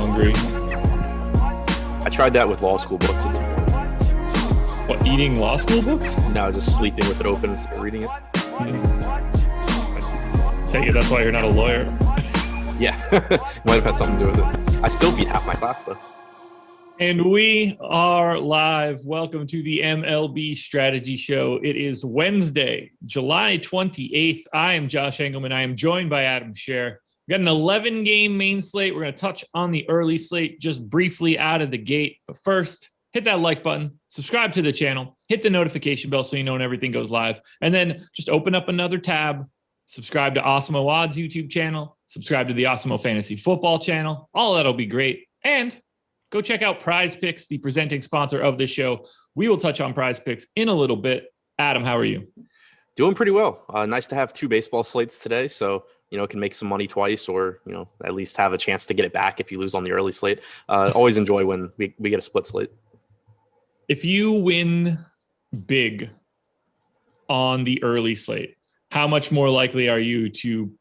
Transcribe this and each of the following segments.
hungry. I tried that with law school books. What, eating law school books? No, just sleeping with it open instead of reading it. Take it, that's why you're not a lawyer. Yeah, might have had something to do with it. I still beat half my class, though. And we are live. Welcome to the MLB Strategy Show. It is Wednesday, July 28th. I am Josh Engleman. I am joined by Adam Scherer. We got an 11-game main slate. We're going to touch on the early slate just briefly out of the gate. But first, hit that like button, subscribe to the channel, hit the notification bell so you know when everything goes live. And then just open up another tab, subscribe to Awesemo Odds YouTube channel, subscribe to the Awesemo Fantasy Football channel. All that'll be great. And go check out PrizePicks, the presenting sponsor of this show. We will touch on PrizePicks in a little bit. Adam, how are you? Doing pretty well. Nice to have two baseball slates today, so can make some money twice, or at least have a chance to get it back if you lose on the early slate. Always enjoy when we get a split slate. If you win big on the early slate, how much more likely are you to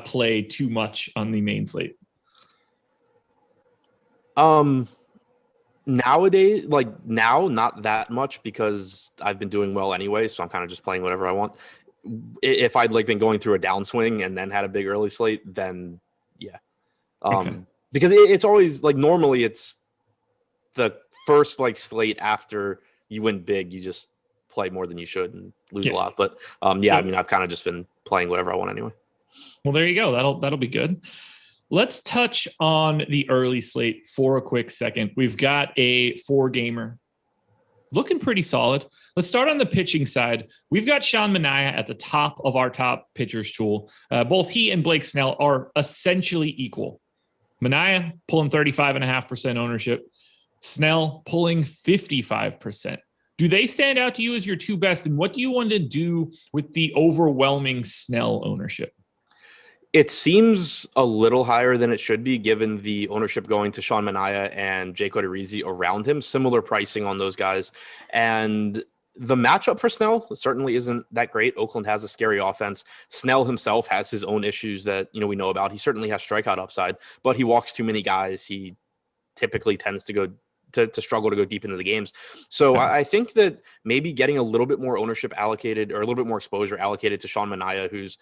play too much on the main slate? Nowadays, now, not that much because I've been doing well anyway, so I'm kind of just playing whatever I want. If I'd been going through a downswing and then had a big early slate, then yeah. Okay. Because it's always normally it's the first slate after you win big, you just play more than you should and lose a lot. But I mean, I've kind of just been playing whatever I want anyway. Well, there you go. That'll be good. Let's touch on the early slate for a quick second. We've got a 4-gamer looking pretty solid. Let's start on the pitching side. We've got Sean Manaea at the top of our top pitchers tool. Both he and Blake Snell are essentially equal. Manaea pulling 35.5% ownership. Snell pulling 55%. Do they stand out to you as your two best? And what do you want to do with the overwhelming Snell ownership? It seems a little higher than it should be, given the ownership going to Sean Manaea and Jake Odorizzi around him. Similar pricing on those guys. And the matchup for Snell certainly isn't that great. Oakland has a scary offense. Snell himself has his own issues that we know about. He certainly has strikeout upside, but he walks too many guys. He typically tends to go to struggle to go deep into the games. So I think that maybe getting a little bit more ownership allocated, or a little bit more exposure allocated to Sean Manaea, who's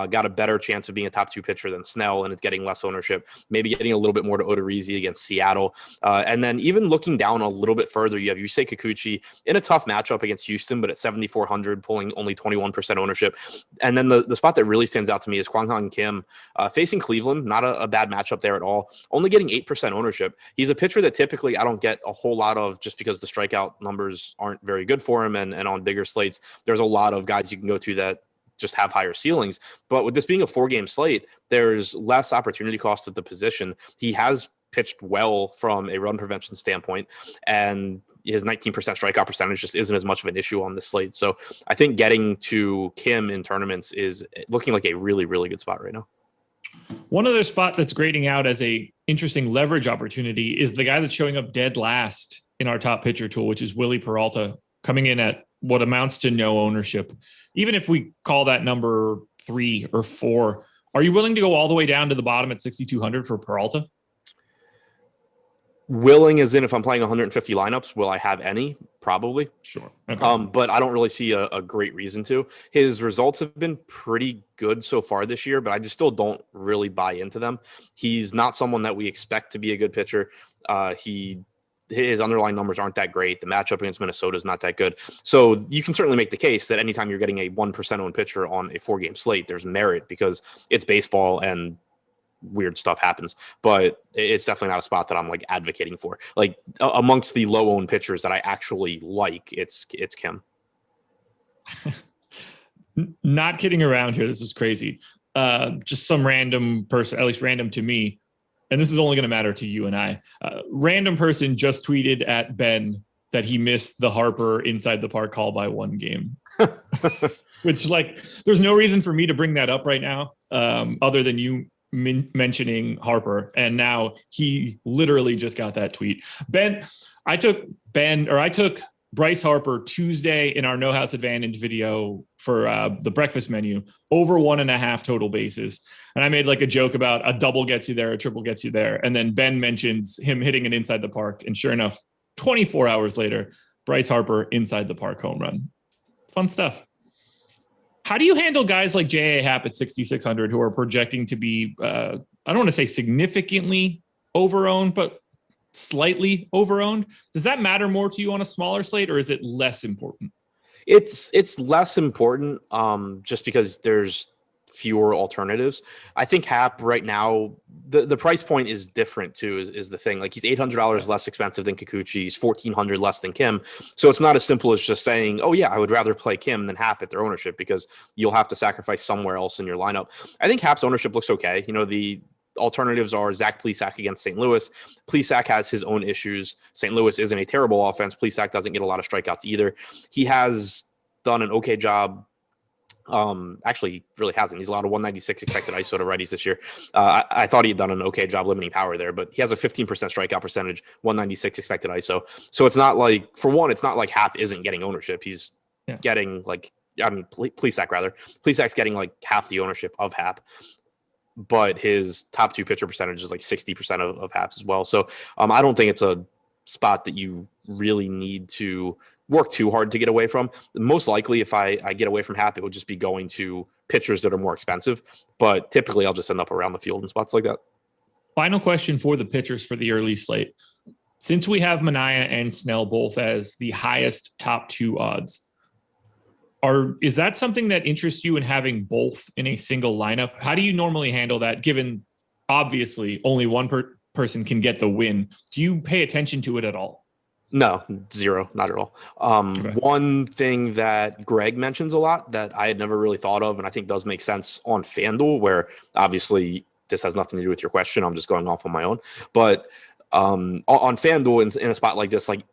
got a better chance of being a top 2 pitcher than Snell, and it's getting less ownership, maybe getting a little bit more to Odorizzi against Seattle. And then even looking down a little bit further, you have Yusei Kikuchi in a tough matchup against Houston, but at 7,400, pulling only 21% ownership. And then the spot that really stands out to me is Kwang Han Kim facing Cleveland. Not a bad matchup there at all. Only getting 8% ownership. He's a pitcher that typically I don't get a whole lot of, just because the strikeout numbers aren't very good for him, and on bigger slates there's a lot of guys you can go to that just have higher ceilings. But with this being a 4-game slate, there's less opportunity cost at the position. He has pitched well from a run prevention standpoint, and his 19% strikeout percentage just isn't as much of an issue on this slate. So I think getting to Kim in tournaments is looking like a really, really good spot right now. One other spot that's grading out as a interesting leverage opportunity is the guy that's showing up dead last in our top pitcher tool, which is Willie Peralta, coming in at what amounts to no ownership. Even if we call that number 3 or 4, are you willing to go all the way down to the bottom at 6,200 for Peralta? Willing as in, if I'm playing 150 lineups, will I have any? Probably. Sure. Okay. But I don't really see a great reason to. His results have been pretty good so far this year, but I just still don't really buy into them. He's not someone that we expect to be a good pitcher. His underlying numbers aren't that great. The matchup against Minnesota is not that good. So you can certainly make the case that anytime you're getting a 1% owned pitcher on a 4-game slate, there's merit, because it's baseball and weird stuff happens. But it's definitely not a spot that I'm advocating for. Amongst the low owned pitchers that I actually like, it's Kim. Not kidding around here. This is crazy. Just some random person, at least random to me, and this is only going to matter to you and I. Random person just tweeted at Ben that he missed the Harper inside the park call by 1 game. Which, there's no reason for me to bring that up right now, other than you mentioning Harper, and now he literally just got that tweet. I took Bryce Harper Tuesday in our No House Advantage video for the breakfast menu, over 1.5 total bases. And I made like a joke about a double gets you there, a triple gets you there. And then Ben mentions him hitting it inside the park. And sure enough, 24 hours later, Bryce Harper inside the park home run. Fun stuff. How do you handle guys like J.A. Happ at 6,600 who are projecting to be, I don't want to say significantly overowned, but slightly overowned? Does that matter more to you on a smaller slate, or is it less important? It's less important just because there's fewer alternatives. I think Hap right now, the price point is different too, is the thing. Like, he's $800 less expensive than Kikuchi. He's $1,400 less than Kim. So it's not as simple as just saying, oh yeah, I would rather play Kim than Hap at their ownership, because you'll have to sacrifice somewhere else in your lineup. I think Hap's ownership looks okay. You know, the alternatives are Zach Plesac against St. Louis. Plesac has his own issues. St. Louis isn't a terrible offense. Plesac doesn't get a lot of strikeouts either. He has done an okay job. Actually, he really hasn't. He's allowed a 196 expected ISO to righties this year. I thought he had done an okay job limiting power there, but he has a 15% strikeout percentage, 196 expected ISO. So it's not like, for one, it's not like Hap isn't getting ownership. He's getting like, I mean, Plesac rather. Plesac's getting like half the ownership of Hap, but his top two pitcher percentage is like 60% of Haps as well. So I don't think it's a spot that you really need to work too hard to get away from. Most likely, if I get away from Hap, it would just be going to pitchers that are more expensive. But typically, I'll just end up around the field in spots like that. Final question for the pitchers for the early slate. Since we have Manaea and Snell both as the highest top two odds, is that something that interests you in having both in a single lineup? How do you normally handle that, given obviously only one person can get the win? Do you pay attention to it at all? No, zero, not at all. Okay. One thing that Greg mentions a lot that I had never really thought of, and I think does make sense on FanDuel, where obviously this has nothing to do with your question, I'm just going off on my own. But on FanDuel, in a spot like this, like,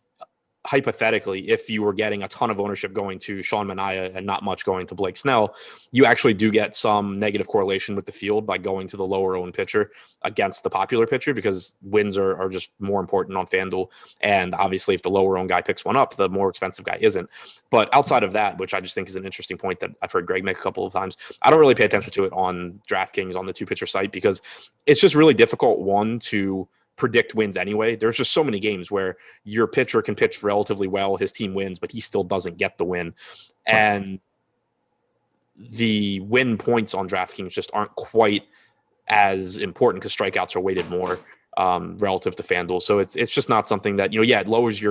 hypothetically, if you were getting a ton of ownership going to Sean Manaea and not much going to Blake Snell, you actually do get some negative correlation with the field by going to the lower owned pitcher against the popular pitcher, because wins are just more important on FanDuel. And obviously, if the lower owned guy picks one up, the more expensive guy isn't. But outside of that, which I just think is an interesting point that I've heard Greg make a couple of times, I don't really pay attention to it on DraftKings on the two pitcher site, because it's just really difficult, one, to predict wins anyway. There's just so many games where your pitcher can pitch relatively well, his team wins, but he still doesn't get the win. And the win points on DraftKings just aren't quite as important because strikeouts are weighted more relative to FanDuel. So it's just not something that, it lowers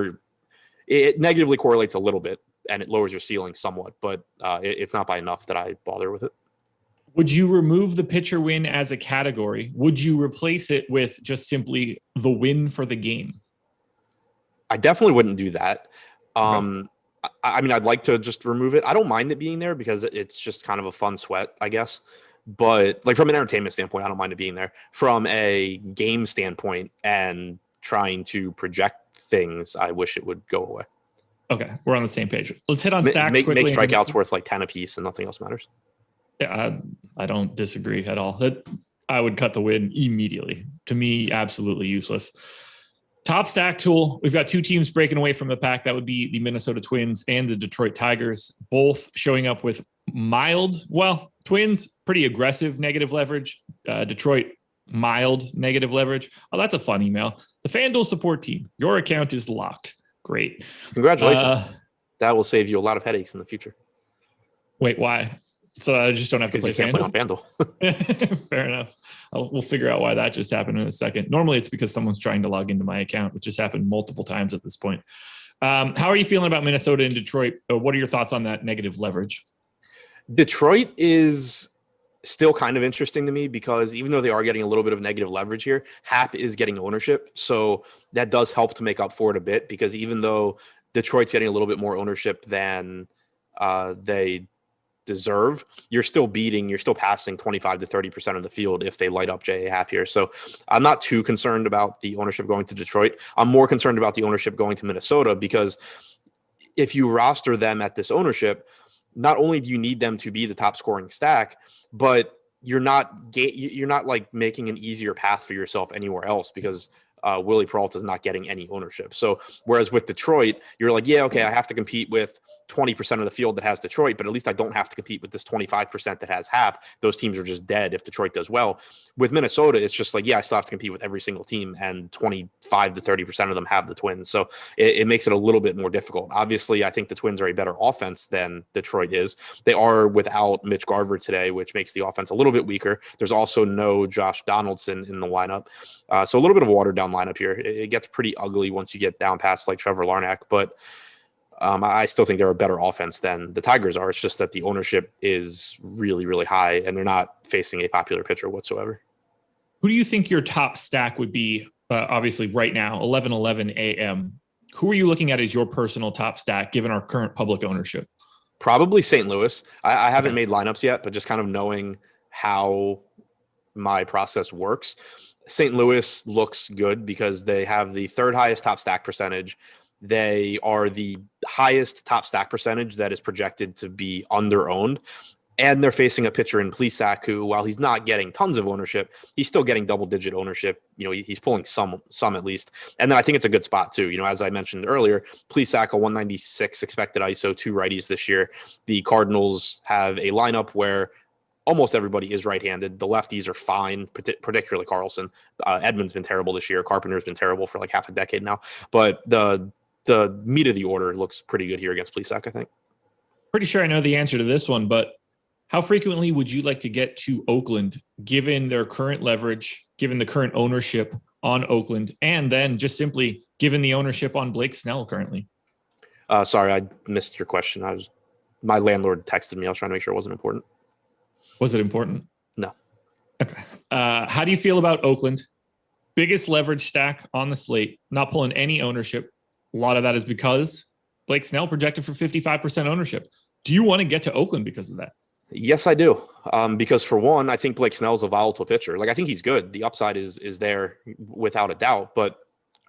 it negatively correlates a little bit and it lowers your ceiling somewhat, but it's not by enough that I bother with it. Would you remove the pitcher win as a category? Would you replace it with just simply the win for the game? I definitely wouldn't do that. Okay. I mean, I'd like to just remove it. I don't mind it being there because it's just kind of a fun sweat, I guess. But like, from an entertainment standpoint, I don't mind it being there. From a game standpoint and trying to project things, I wish it would go away. Okay, we're on the same page. Let's hit on stacks quickly. Make strikeouts worth like 10 apiece and nothing else matters. Yeah, I don't disagree at all. I would cut the win immediately. To me, absolutely useless. Top stack tool. We've got two teams breaking away from the pack. That would be the Minnesota Twins and the Detroit Tigers, both showing up with Twins, pretty aggressive negative leverage. Detroit, mild negative leverage. Oh, that's a fun email. The FanDuel support team. Your account is locked. Great. Congratulations. That will save you a lot of headaches in the future. Wait, why? So I just don't have to play FanDuel. Fair enough. We'll figure out why that just happened in a second. Normally it's because someone's trying to log into my account, which has happened multiple times at this point. How are you feeling about Minnesota and Detroit? What are your thoughts on that negative leverage? Detroit is still kind of interesting to me because even though they are getting a little bit of negative leverage here, Hap is getting ownership. So that does help to make up for it a bit, because even though Detroit's getting a little bit more ownership than they deserve, you're still passing 25 to 30% of the field if they light up J.A. Happ here. So I'm not too concerned about the ownership going to Detroit. I'm more concerned about the ownership going to Minnesota, because if you roster them at this ownership, not only do you need them to be the top scoring stack, but you're not like making an easier path for yourself anywhere else, because Willie Peralta is not getting any ownership. So whereas with Detroit, you're like, yeah, okay, I have to compete with 20% of the field that has Detroit, but at least I don't have to compete with this 25% that has Hap. Those teams are just dead if Detroit does well. With Minnesota, it's just like, yeah, I still have to compete with every single team, and 25 to 30% of them have the Twins. So it makes it a little bit more difficult. Obviously, I think the Twins are a better offense than Detroit is. They are without Mitch Garver today, which makes the offense a little bit weaker. There's also no Josh Donaldson in the lineup. So a little bit of a watered down lineup here. It gets pretty ugly once you get down past like Trevor Larnach, but I still think they're a better offense than the Tigers are. It's just that the ownership is really, really high, and they're not facing a popular pitcher whatsoever. Who do you think your top stack would be? Obviously, right now, 11:11 a.m. Who are you looking at as your personal top stack, given our current public ownership? Probably St. Louis. I haven't made lineups yet, but just kind of knowing how my process works, St. Louis looks good because they have the third highest top stack percentage. They are the highest top stack percentage that is projected to be under-owned. And they're facing a pitcher in Plesac who, while he's not getting tons of ownership, he's still getting double-digit ownership. You know, he's pulling some at least. And then I think it's a good spot too. You know, as I mentioned earlier, Plesac, a 196 expected ISO, 2 righties this year. The Cardinals have a lineup where almost everybody is right-handed. The lefties are fine, particularly Carlson. Edman's been terrible this year. Carpenter's been terrible for like half a decade now. But the meat of the order looks pretty good here against Plesac, I think. Pretty sure I know the answer to this one, but how frequently would you like to get to Oakland, given their current leverage, given the current ownership on Oakland, and then just simply given the ownership on Blake Snell currently? Sorry, I missed your question. My landlord texted me. I was trying to make sure it wasn't important. Was it important? No. Okay. How do you feel about Oakland? Biggest leverage stack on the slate, not pulling any ownership. A lot of that is because Blake Snell projected for 55% ownership. Do you want to get to Oakland because of that? Yes, I do. Because for one, I think Blake Snell's a volatile pitcher. Like, I think he's good. The upside is there without a doubt. But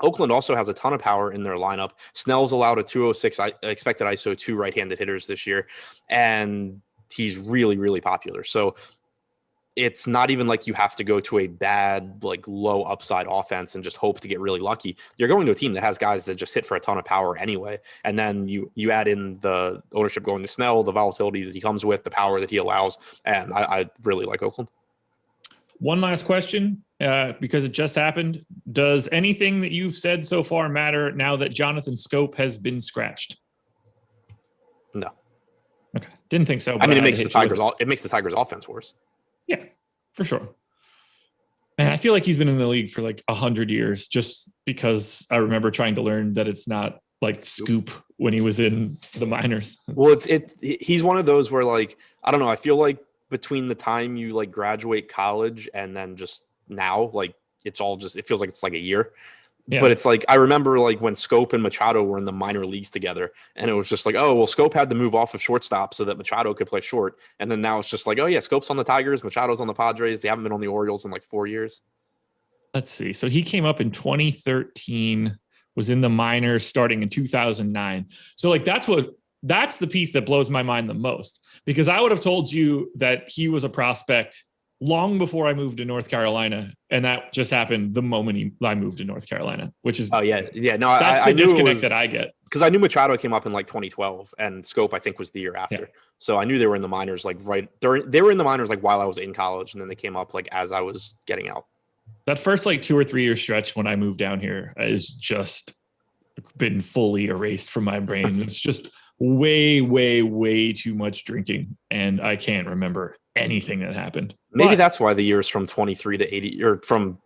Oakland also has a ton of power in their lineup. Snell's allowed a 206 expected ISO, 2 right-handed hitters this year, and he's really, really popular. So it's not even like you have to go to a bad, like low upside offense and just hope to get really lucky. You're going to a team that has guys that just hit for a ton of power anyway. And then you add in the ownership going to Snell, the volatility that he comes with, the power that he allows. And I really like Oakland. One last question, because it just happened. Does anything that you've said so far matter now that Jonathan Scope has been scratched? No. Okay. Didn't think so. I mean, it makes the Tigers offense worse. Yeah, for sure. And I feel like he's been in the league for like 100 years, just because I remember trying to learn that it's not like Scoop when he was in the minors. Well, he's one of those where, like, I don't know. I feel like between the time you like graduate college and then just now, like it feels like it's like a year. Yeah. But it's like, I remember like when Scope and Machado were in the minor leagues together, and it was just like, oh, well, Scope had to move off of shortstop so that Machado could play short. And then now it's just like, oh yeah, Scope's on the Tigers, Machado's on the Padres. They haven't been on the Orioles in like 4 years. Let's see. So he came up in 2013, was in the minors starting in 2009. So like, that's the piece that blows my mind the most, because I would have told you that he was a prospect long before I moved to North Carolina, and that just happened the moment I moved to North Carolina, which is no, that's the disconnect that I get, because I knew Machado came up in like 2012, and Scope I think was the year after. Yeah. So I knew they were in the minors like they were in the minors like while I was in college, and then they came up like as I was getting out. That first like 2 or 3 year stretch when I moved down here is just been fully erased from my brain. It's just way, way, way too much drinking, and I can't remember anything that happened. Maybe that's why the years from 23 to 80, or from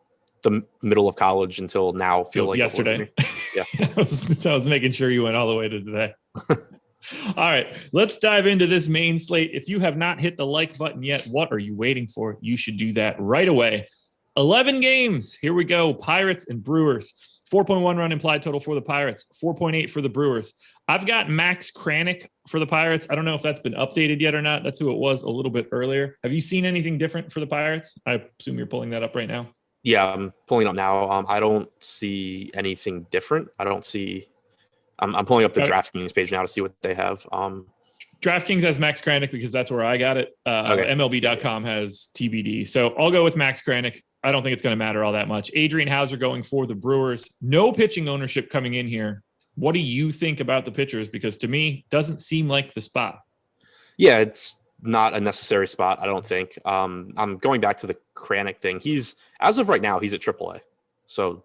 the middle of college until now, feel like yesterday. Yeah, I was making sure you went all the way to today. All right, let's dive into this main slate. If you have not hit the like button yet, what are you waiting for? You should do that right away. 11 games. Here we go. Pirates and Brewers. 4.1 run implied total for the Pirates, 4.8 for the Brewers. I've got Max Kranick for the Pirates. I don't know if that's been updated yet or not. That's who it was a little bit earlier. Have you seen anything different for the Pirates? I assume you're pulling that up right now. Yeah, I'm pulling up now. I don't see anything different. I'm pulling up the DraftKings page now to see what they have. DraftKings has Max Kranick because that's where I got it. Okay. MLB.com has TBD. So I'll go with Max Kranick. I don't think it's going to matter all that much. Adrian Hauser going for the Brewers. No pitching ownership coming in here. What do you think about the pitchers? Because to me, doesn't seem like the spot. Yeah, it's not a necessary spot, I don't think. I'm going back to the Kranick thing. He's, as of right now, he's at AAA. So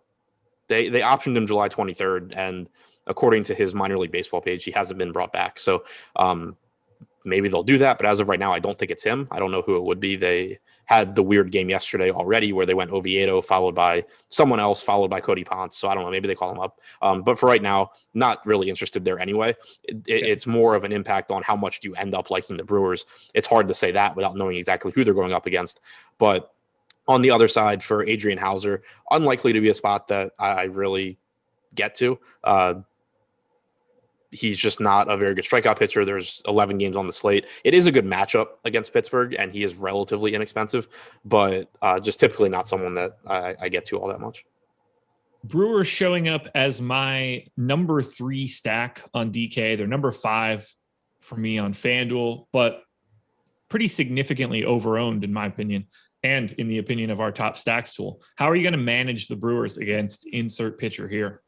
they optioned him July 23rd, and according to his minor league baseball page, he hasn't been brought back. So maybe they'll do that, but as of right now, I don't think it's him. I don't know who it would be. They had the weird game yesterday already where they went Oviedo, followed by someone else, followed by Cody Ponce. So I don't know. Maybe they call him up. But for right now, not really interested there anyway. It's more of an impact on how much do you end up liking the Brewers. It's hard to say that without knowing exactly who they're going up against. But on the other side, for Adrian Hauser, unlikely to be a spot that I really get to. He's just not a very good strikeout pitcher. There's 11 games on the slate. It is a good matchup against Pittsburgh, and he is relatively inexpensive, but just typically not someone that I get to all that much. Brewers showing up as my number 3 stack on DK. They're number 5 for me on FanDuel, but pretty significantly overowned in my opinion, and in the opinion of our top stacks tool. How are you going to manage the Brewers against insert pitcher here?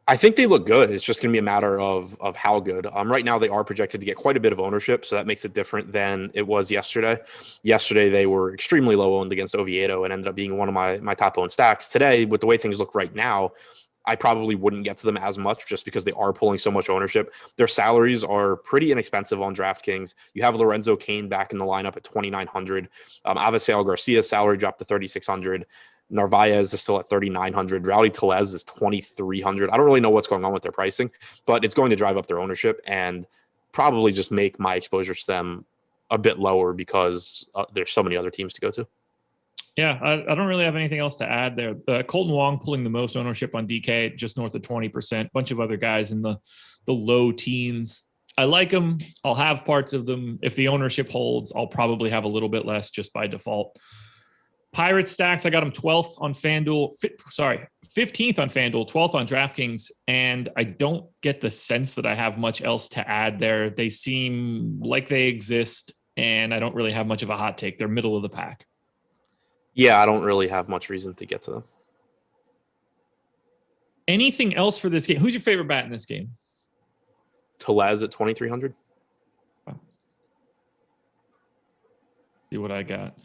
I think they look good. It's just going to be a matter of how good. Right now, they are projected to get quite a bit of ownership, so that makes it different than it was yesterday. Yesterday, they were extremely low owned against Oviedo and ended up being one of my top owned stacks. Today, with the way things look right now, I probably wouldn't get to them as much just because they are pulling so much ownership. Their salaries are pretty inexpensive on DraftKings. You have Lorenzo Cain back in the lineup at $2,900. Avisail Garcia's salary dropped to $3,600. Narvaez is still at $3,900. Rowdy Tellez is $2,300. I don't really know what's going on with their pricing, but it's going to drive up their ownership and probably just make my exposure to them a bit lower because there's so many other teams to go to. Yeah, I don't really have anything else to add there. Colton Wong pulling the most ownership on DK, just north of 20%. Bunch of other guys in the low teens. I like them. I'll have parts of them. If the ownership holds, I'll probably have a little bit less just by default. Pirate stacks, I got them 12th on FanDuel. 15th on FanDuel, 12th on DraftKings, and I don't get the sense that I have much else to add there. They seem like they exist, and I don't really have much of a hot take. They're middle of the pack. Yeah, I don't really have much reason to get to them. Anything else for this game? Who's your favorite bat in this game? Tellez at $2,300. See what I got.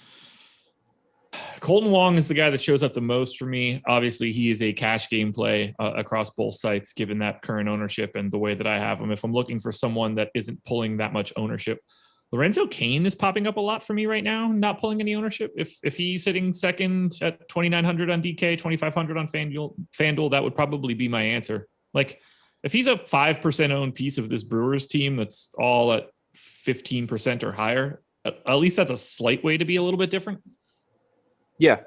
Colton Wong is the guy that shows up the most for me. Obviously, he is a cash game play across both sites, given that current ownership and the way that I have him. If I'm looking for someone that isn't pulling that much ownership, Lorenzo Cain is popping up a lot for me right now, not pulling any ownership. If he's sitting second at 2,900 on DK, 2,500 on FanDuel, that would probably be my answer. Like, if he's a 5% owned piece of this Brewers team that's all at 15% or higher, at least that's a slight way to be a little bit different. Yeah.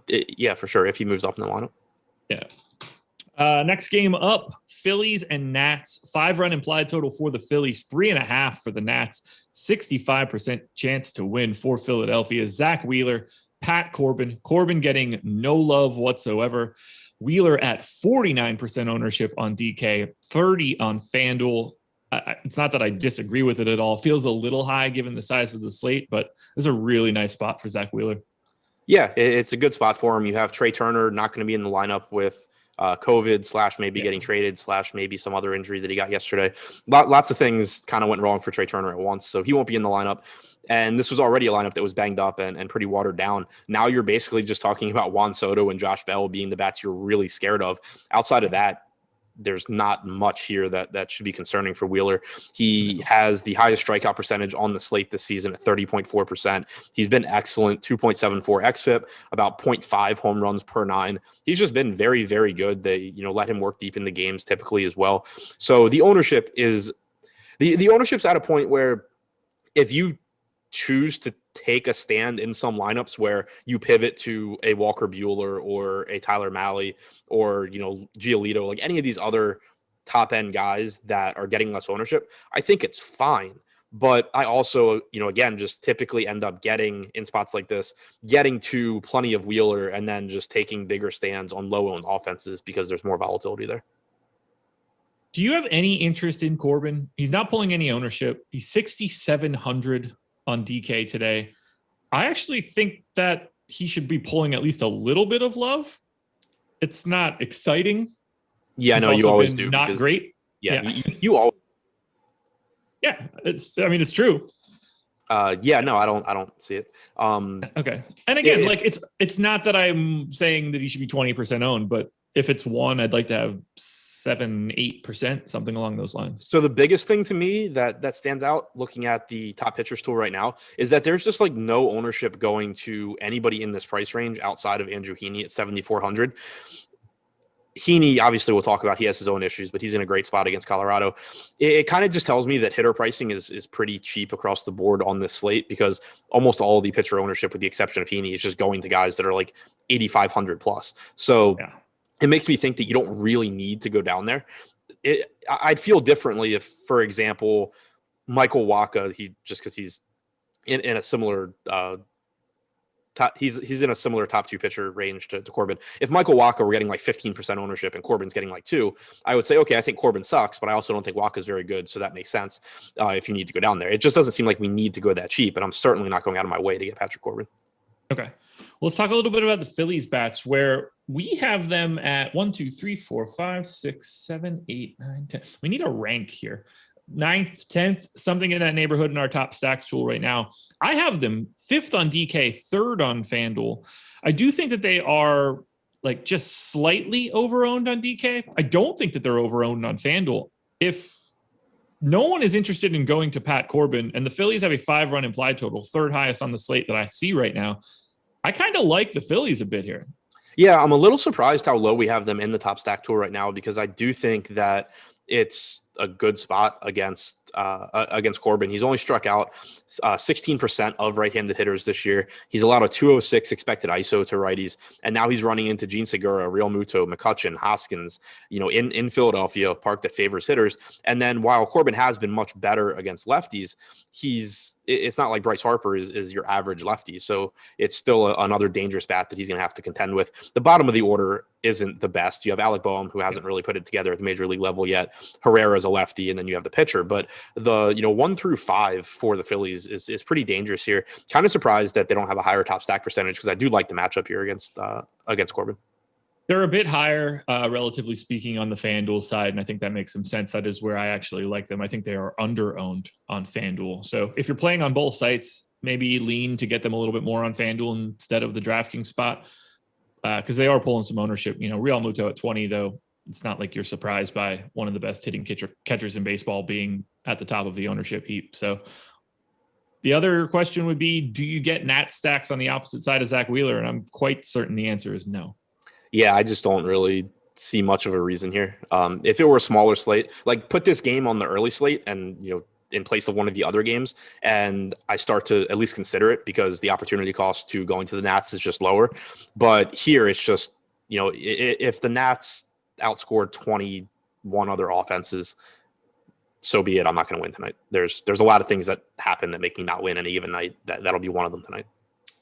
Yeah, for sure. If he moves up in the lineup. Yeah. Next game up, Phillies and Nats. 5-run implied total for the Phillies, 3.5 for the Nats. 65% chance to win for Philadelphia. Zach Wheeler, Pat Corbin. Corbin getting no love whatsoever. Wheeler at 49% ownership on DK, 30 on FanDuel. It's not that I disagree with it at all. Feels a little high given the size of the slate, but this is a really nice spot for Zach Wheeler. Yeah, it's a good spot for him. You have Trey Turner not going to be in the lineup with COVID / maybe getting traded / maybe some other injury that he got yesterday. Lots of things kind of went wrong for Trey Turner at once, so he won't be in the lineup. And this was already a lineup that was banged up and pretty watered down. Now you're basically just talking about Juan Soto and Josh Bell being the bats you're really scared of. Outside of that, there's not much here that should be concerning for Wheeler. He has the highest strikeout percentage on the slate this season at 30.4%. He's been excellent, 2.74 xFIP, about 0.5 home runs per 9. He's just been very, very good. They, let him work deep in the games typically as well. So the ownership is the ownership's at a point where if you choose to take a stand in some lineups where you pivot to a Walker Buehler or a Tyler Mahle or, Giolito, like any of these other top end guys that are getting less ownership, I think it's fine. But I also, again, just typically end up getting in spots like this, getting to plenty of Wheeler and then just taking bigger stands on low owned offenses because there's more volatility there. Do you have any interest in Corbin? He's not pulling any ownership. He's 6,700 on DK today. I actually think that he should be pulling at least a little bit of love. It's not exciting. Yeah, I know you always do. Not great. Yeah, you always. Yeah, it's true. Yeah, no, I don't see it. Okay. And again, it's not that I'm saying that he should be 20% owned, but if it's one, I'd like to have 7-8%, something along those lines. So the biggest thing to me that stands out looking at the top pitchers tool right now is that there's just like no ownership going to anybody in this price range outside of Andrew Heaney at 7,400. Heaney, obviously, we'll talk about. He has his own issues, but he's in a great spot against Colorado. It kind of just tells me that hitter pricing is pretty cheap across the board on this slate because almost all of the pitcher ownership, with the exception of Heaney, is just going to guys that are like 8,500 plus. So It makes me think that you don't really need to go down there. I'd feel differently if, for example, Michael Wacha, because he's in a similar he's in a similar top two pitcher range to Corbin. If Michael Wacha were getting like 15% ownership and Corbin's getting like 2%, I would say, okay, I think Corbin sucks, but I also don't think Wacha is very good. So that makes sense if you need to go down there. It just doesn't seem like we need to go that cheap, and I'm certainly not going out of my way to get Patrick Corbin. Okay. Well, let's talk a little bit about the Phillies bats, where we have them at 1, 2, 3, 4, 5, 6, 7, 8, 9, 10. We need a rank here. 9th, 10th, something in that neighborhood in our top stacks tool right now. I have them 5th on DK, 3rd on FanDuel. I do think that they are like just slightly overowned on DK. I don't think that they're overowned on FanDuel. If no one is interested in going to Pat Corbin and the Phillies have a 5-run implied total, 3rd highest on the slate that I see right now, I kind of like the Phillies a bit here. Yeah, I'm a little surprised how low we have them in the top stack tool right now, because I do think that it's a good spot against Corbin. He's only struck out 16% of right-handed hitters this year. He's allowed a 206 expected ISO to righties, and now he's running into Gene Segura, Real Muto, McCutchen, Hoskins, in Philadelphia, park that favors hitters. And then while Corbin has been much better against lefties, it's not like Bryce Harper is your average lefty. So it's still another dangerous bat that he's going to have to contend with. The bottom of the order isn't the best. You have Alec Boehm, who hasn't really put it together at the major league level yet. Herrera's a lefty, and then you have the pitcher. But the 1 through 5 for the Phillies is pretty dangerous here. Kind of surprised that they don't have a higher top stack percentage, because I do like the matchup here against Corbin. They're a bit higher, relatively speaking, on the FanDuel side, and I think that makes some sense. That is where I actually like them. I think they are under-owned on FanDuel. So if you're playing on both sites, maybe lean to get them a little bit more on FanDuel instead of the DraftKings spot, because they are pulling some ownership. Real Muto at 20, though, it's not like you're surprised by one of the best hitting catchers in baseball being at the top of the ownership heap. So the other question would be, do you get Nat stacks on the opposite side of Zach Wheeler? And I'm quite certain the answer is no. Yeah, I just don't really see much of a reason here. If it were a smaller slate, like put this game on the early slate and, in place of one of the other games, and I start to at least consider it, because the opportunity cost to going to the Nats is just lower. But here it's just, if the Nats outscored 21 other offenses, so be it. I'm not going to win tonight. There's a lot of things that happen that make me not win any given night. That'll be one of them tonight.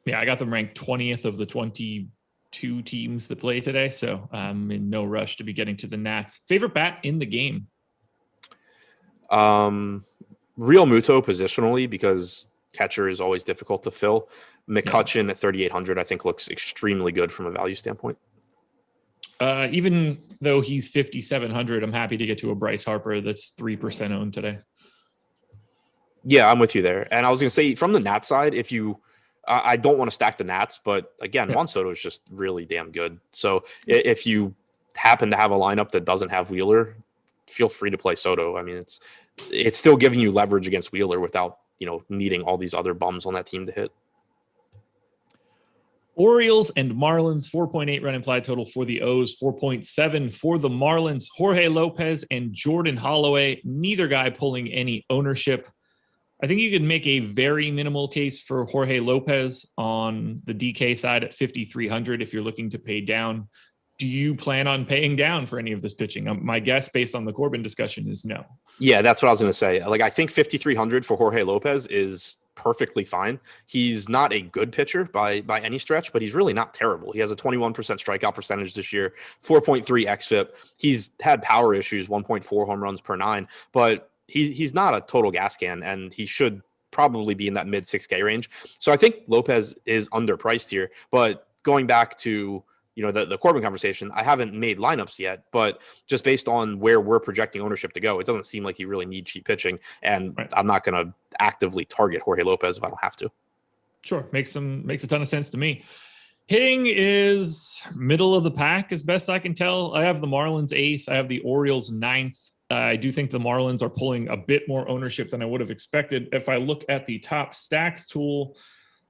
Yeah, I got them ranked 20th of the 22 teams that play today, so I'm in no rush to be getting to the Nats. Favorite bat in the game? Real Muto positionally, because catcher is always difficult to fill. McCutchen at 3,800, I think, looks extremely good from a value standpoint. Even though he's 5,700, I'm happy to get to a Bryce Harper that's 3% owned today. Yeah, I'm with you there. And I was going to say, from the Nats side, if you I don't want to stack the Nats, but again, Juan Soto is just really damn good. So if you happen to have a lineup that doesn't have Wheeler, feel free to play Soto. I mean, it's still giving you leverage against Wheeler without, needing all these other bums on that team to hit. Orioles and Marlins, 4.8 run implied total for the O's, 4.7 for the Marlins. Jorge Lopez and Jordan Holloway, neither guy pulling any ownership. I think you could make a very minimal case for Jorge Lopez on the DK side at 5,300 if you're looking to pay down. Do you plan on paying down for any of this pitching? My guess, based on the Corbin discussion, is no. Yeah, that's what I was going to say. Like, I think 5,300 for Jorge Lopez is perfectly fine. He's not a good pitcher by any stretch, but he's really not terrible. He has a 21% strikeout percentage this year, 4.3 xFIP. He's had power issues, 1.4 home runs per 9, but he's not a total gas can, and he should probably be in that mid 6K range. So I think Lopez is underpriced here. But going back to the Corbin conversation, I haven't made lineups yet, but just based on where we're projecting ownership to go, it doesn't seem like he really needs cheap pitching, and right. I'm not going to actively target Jorge Lopez if I don't have to. Sure, makes a ton of sense to me. Hitting is middle of the pack as best I can tell. I have the Marlins 8th. I have the Orioles 9th. I do think the Marlins are pulling a bit more ownership than I would have expected. If I look at the top stacks tool,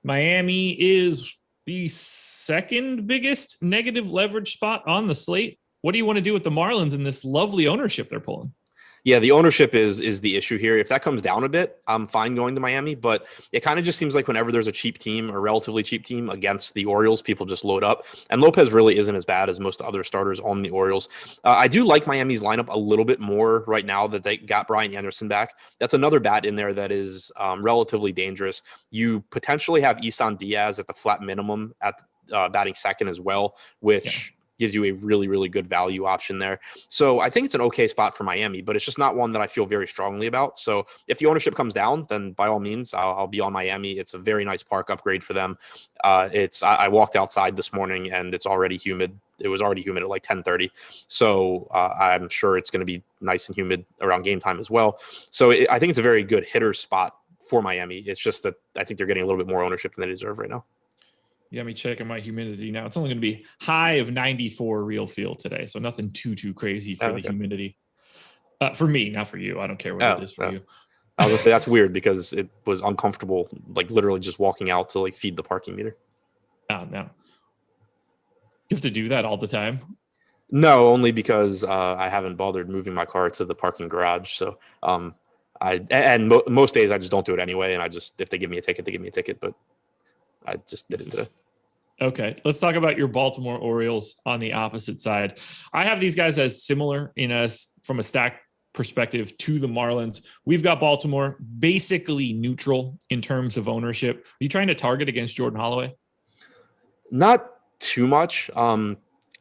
Miami is the second biggest negative leverage spot on the slate. What do you want to do with the Marlins in this lovely ownership they're pulling? Yeah, the ownership is the issue here. If that comes down a bit, I'm fine going to Miami, but it kind of just seems like whenever there's a cheap team, a relatively cheap team against the Orioles, people just load up. And Lopez really isn't as bad as most other starters on the Orioles. I do like Miami's lineup a little bit more right now that they got Brian Anderson back. That's another bat in there that is relatively dangerous. You potentially have Isan Diaz at the flat minimum at batting second as well, which... Yeah. Gives you a really, really good value option there. So I think it's an okay spot for Miami, but it's just not one that I feel very strongly about. So if the ownership comes down, then by all means, I'll be on Miami. It's a very nice park upgrade for them. I walked outside this morning and it's already humid. It was already humid at like 10:30. So I'm sure it's going to be nice and humid around game time as well. So I think it's a very good hitter spot for Miami. It's just that I think they're getting a little bit more ownership than they deserve right now. Yeah, me checking my humidity now. It's only going to be high of 94 real feel today, so nothing too crazy for the humidity. For me, not for you. I don't care what it is for you. I was going to say that's weird because it was uncomfortable, like literally just walking out to like feed the parking meter. Oh, no. You have to do that all the time? No, only because I haven't bothered moving my car to the parking garage. So most days I just don't do it anyway, and if they give me a ticket, they give me a ticket. But I just did it today. Okay, let's talk about your Baltimore Orioles on the opposite side. I have these guys as similar from a stack perspective to the Marlins. We've got Baltimore basically neutral in terms of ownership. Are you trying to target against Jordan Holloway? Not too much.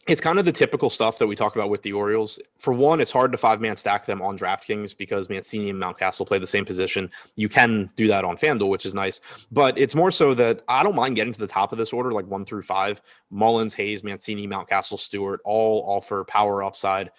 It's kind of the typical stuff that we talk about with the Orioles. For one, it's hard to 5-man stack them on DraftKings because Mancini and Mountcastle play the same position. You can do that on FanDuel, which is nice. But it's more so that I don't mind getting to the top of this order, like 1 through 5. Mullins, Hayes, Mancini, Mountcastle, Stewart, all offer power upside.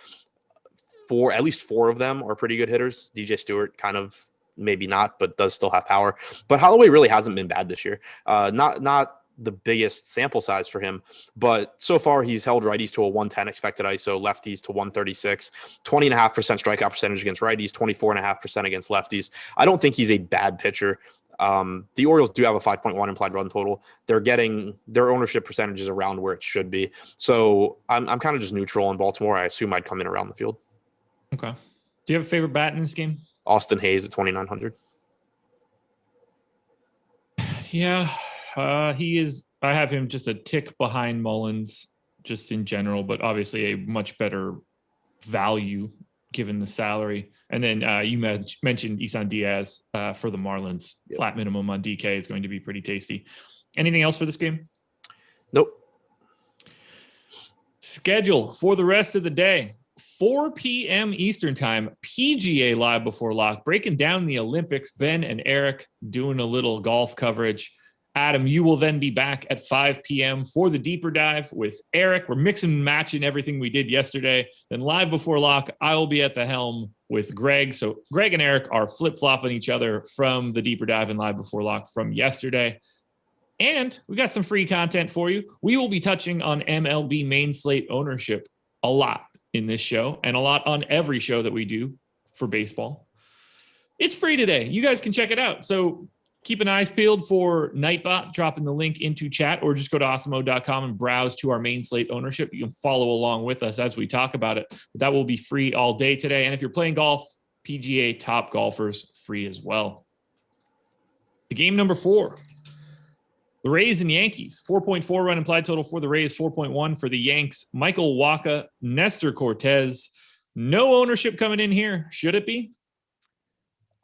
At least 4 of them are pretty good hitters. DJ Stewart kind of maybe not, but does still have power. But Holloway really hasn't been bad this year. Not the biggest sample size for him, but so far he's held righties to a 110 expected ISO, lefties to 136, 20.5% strikeout percentage against righties, 24.5% against lefties. I don't think he's a bad pitcher. The Orioles do have a 5.1 implied run total. They're getting their ownership percentages around where it should be. So I'm kind of just neutral on Baltimore. I assume I'd come in around the field. Okay. Do you have a favorite bat in this game? Austin Hayes at 2,900. Yeah. He is. I have him just a tick behind Mullins, just in general, but obviously a much better value given the salary. And then you mentioned Isan Diaz for the Marlins. Yep. Flat minimum on DK is going to be pretty tasty. Anything else for this game? Nope. Schedule for the rest of the day. 4 p.m. Eastern time, PGA Live Before Lock, breaking down the Olympics. Ben and Eric doing a little golf coverage. Adam, you will then be back at 5 p.m. for the deeper dive with Eric. We're mixing and matching everything we did yesterday. Then live before lock, I will be at the helm with Greg. So Greg and Eric are flip-flopping each other from the deeper dive and live before lock from yesterday. And we got some free content for you. We will be touching on MLB main slate ownership a lot in this show and a lot on every show that we do for baseball. It's free today. You guys can check it out. So keep an eye peeled for Nightbot, dropping the link into chat, or just go to awesemo.com and browse to our main slate ownership. You can follow along with us as we talk about it. But that will be free all day today. And if you're playing golf, PGA Top Golfers free as well. The game number 4, the Rays and Yankees. 4.4 run implied total for the Rays, 4.1 for the Yanks. Michael Wacha, Nestor Cortez. No ownership coming in here. Should it be?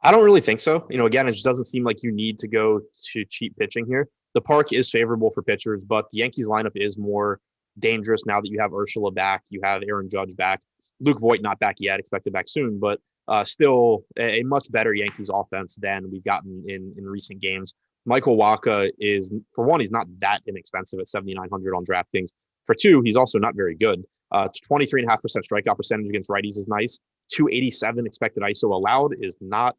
I don't really think so. Again, it just doesn't seem like you need to go to cheap pitching here. The park is favorable for pitchers, but the Yankees lineup is more dangerous now that you have Urshela back, you have Aaron Judge back, Luke Voit not back yet, expected back soon, but still a much better Yankees offense than we've gotten in recent games. Michael Wacha is, for one, he's not that inexpensive at 7,900 on DraftKings. For two, he's also not very good. 23.5% strikeout percentage against righties is nice. 287 expected ISO allowed is not.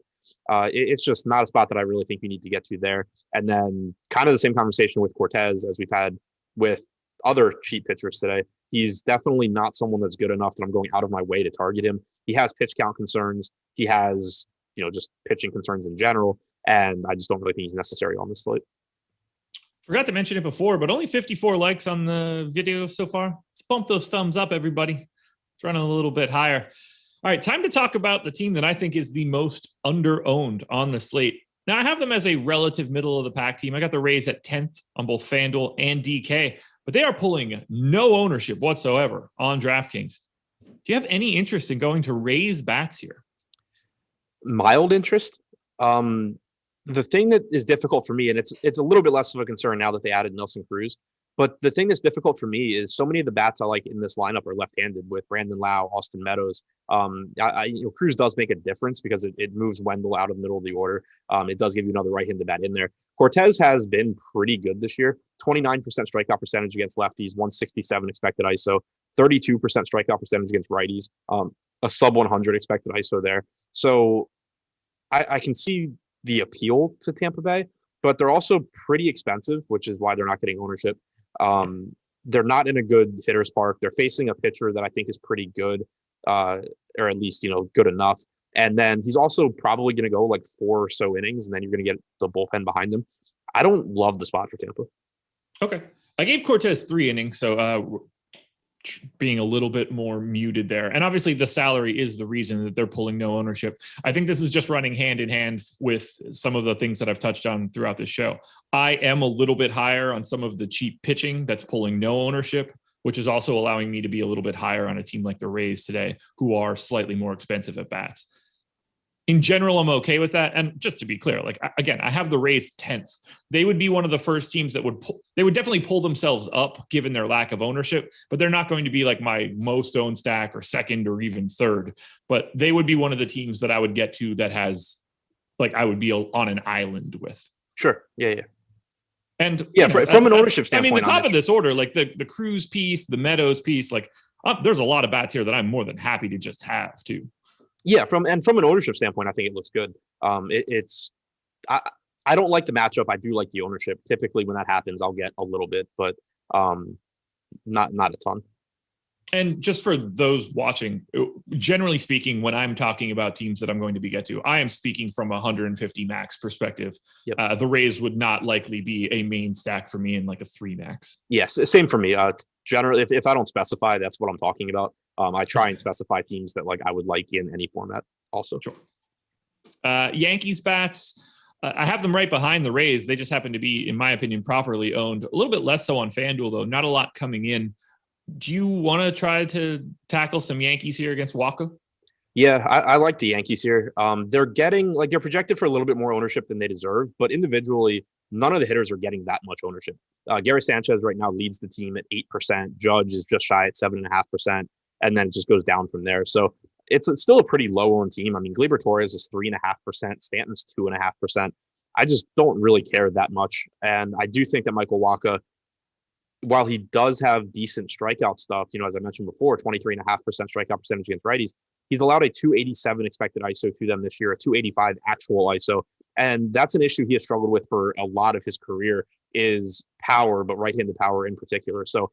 It's just not a spot that I really think you need to get to there. And then kind of the same conversation with Cortez as we've had with other cheap pitchers today. He's definitely not someone that's good enough that I'm going out of my way to target him. He has pitch count concerns. He has, just pitching concerns in general. And I just don't really think he's necessary on this slate. Forgot to mention it before, but only 54 likes on the video so far. Let's bump those thumbs up, everybody. It's running a little bit higher. All right, time to talk about the team that I think is the most under-owned on the slate. Now, I have them as a relative middle of the pack team. I got the Rays at 10th on both FanDuel and DK, but they are pulling no ownership whatsoever on DraftKings. Do you have any interest in going to Rays bats here? Mild interest. The thing that is difficult for me, and it's a little bit less of a concern now that they added Nelson Cruz, but the thing that's difficult for me is so many of the bats I like in this lineup are left-handed with Brandon Lau, Austin Meadows. Cruz does make a difference because it moves Wendell out of the middle of the order. It does give you another right-handed bat in there. Cortez has been pretty good this year. 29% strikeout percentage against lefties, 167 expected ISO, 32% strikeout percentage against righties, a sub 100 expected ISO there. So I can see the appeal to Tampa Bay, but they're also pretty expensive, which is why they're not getting ownership. They're not in a good hitter's park. They're facing a pitcher that I think is pretty good, or at least, good enough. And then he's also probably going to go like 4 or so innings, and then you're going to get the bullpen behind him. I don't love the spot for Tampa. Okay. I gave Cortez 3 innings, so being a little bit more muted there. And obviously the salary is the reason that they're pulling no ownership. I think this is just running hand in hand with some of the things that I've touched on throughout this show. I am a little bit higher on some of the cheap pitching that's pulling no ownership, which is also allowing me to be a little bit higher on a team like the Rays today, who are slightly more expensive at bats. In general, I'm okay with that. And just to be clear, again, I have the Rays 10th. They would be one of the first teams that would definitely pull themselves up given their lack of ownership, but they're not going to be like my most owned stack or second or even third. But they would be one of the teams that I would get to that has, I would be on an island with. Sure. Yeah. And from an ownership standpoint, the top of this order, the Cruz piece, the Meadows piece, there's a lot of bats here that I'm more than happy to just have too. Yeah, from an ownership standpoint, I think it looks good. I don't like the matchup. I do like the ownership. Typically, when that happens, I'll get a little bit, but not a ton. And just for those watching, generally speaking, when I'm talking about teams that I'm going to get to, I am speaking from 150 max perspective. Yep. The Rays would not likely be a main stack for me in a 3 max. Yes, same for me. Generally, if I don't specify, that's what I'm talking about. I try and specify teams that I would like in any format also. Sure. Yankees bats, I have them right behind the Rays. They just happen to be, in my opinion, properly owned. A little bit less so on FanDuel, though. Not a lot coming in. Do you want to try to tackle some Yankees here against Wacha? Yeah, I like the Yankees here. They're getting they're projected for a little bit more ownership than they deserve, but individually, none of the hitters are getting that much ownership. Gary Sanchez right now leads the team at 8%. Judge is just shy at 7.5%, and then it just goes down from there. So it's still a pretty low-owned team. I mean, Gleyber Torres is 3.5%. Stanton's 2.5%. I just don't really care that much, and I do think that Michael Wacha, while he does have decent strikeout stuff, as I mentioned before, 23.5% strikeout percentage against righties, he's allowed a 287 expected ISO to them this year, a 285 actual ISO. And that's an issue he has struggled with for a lot of his career is power, but right-handed power in particular. So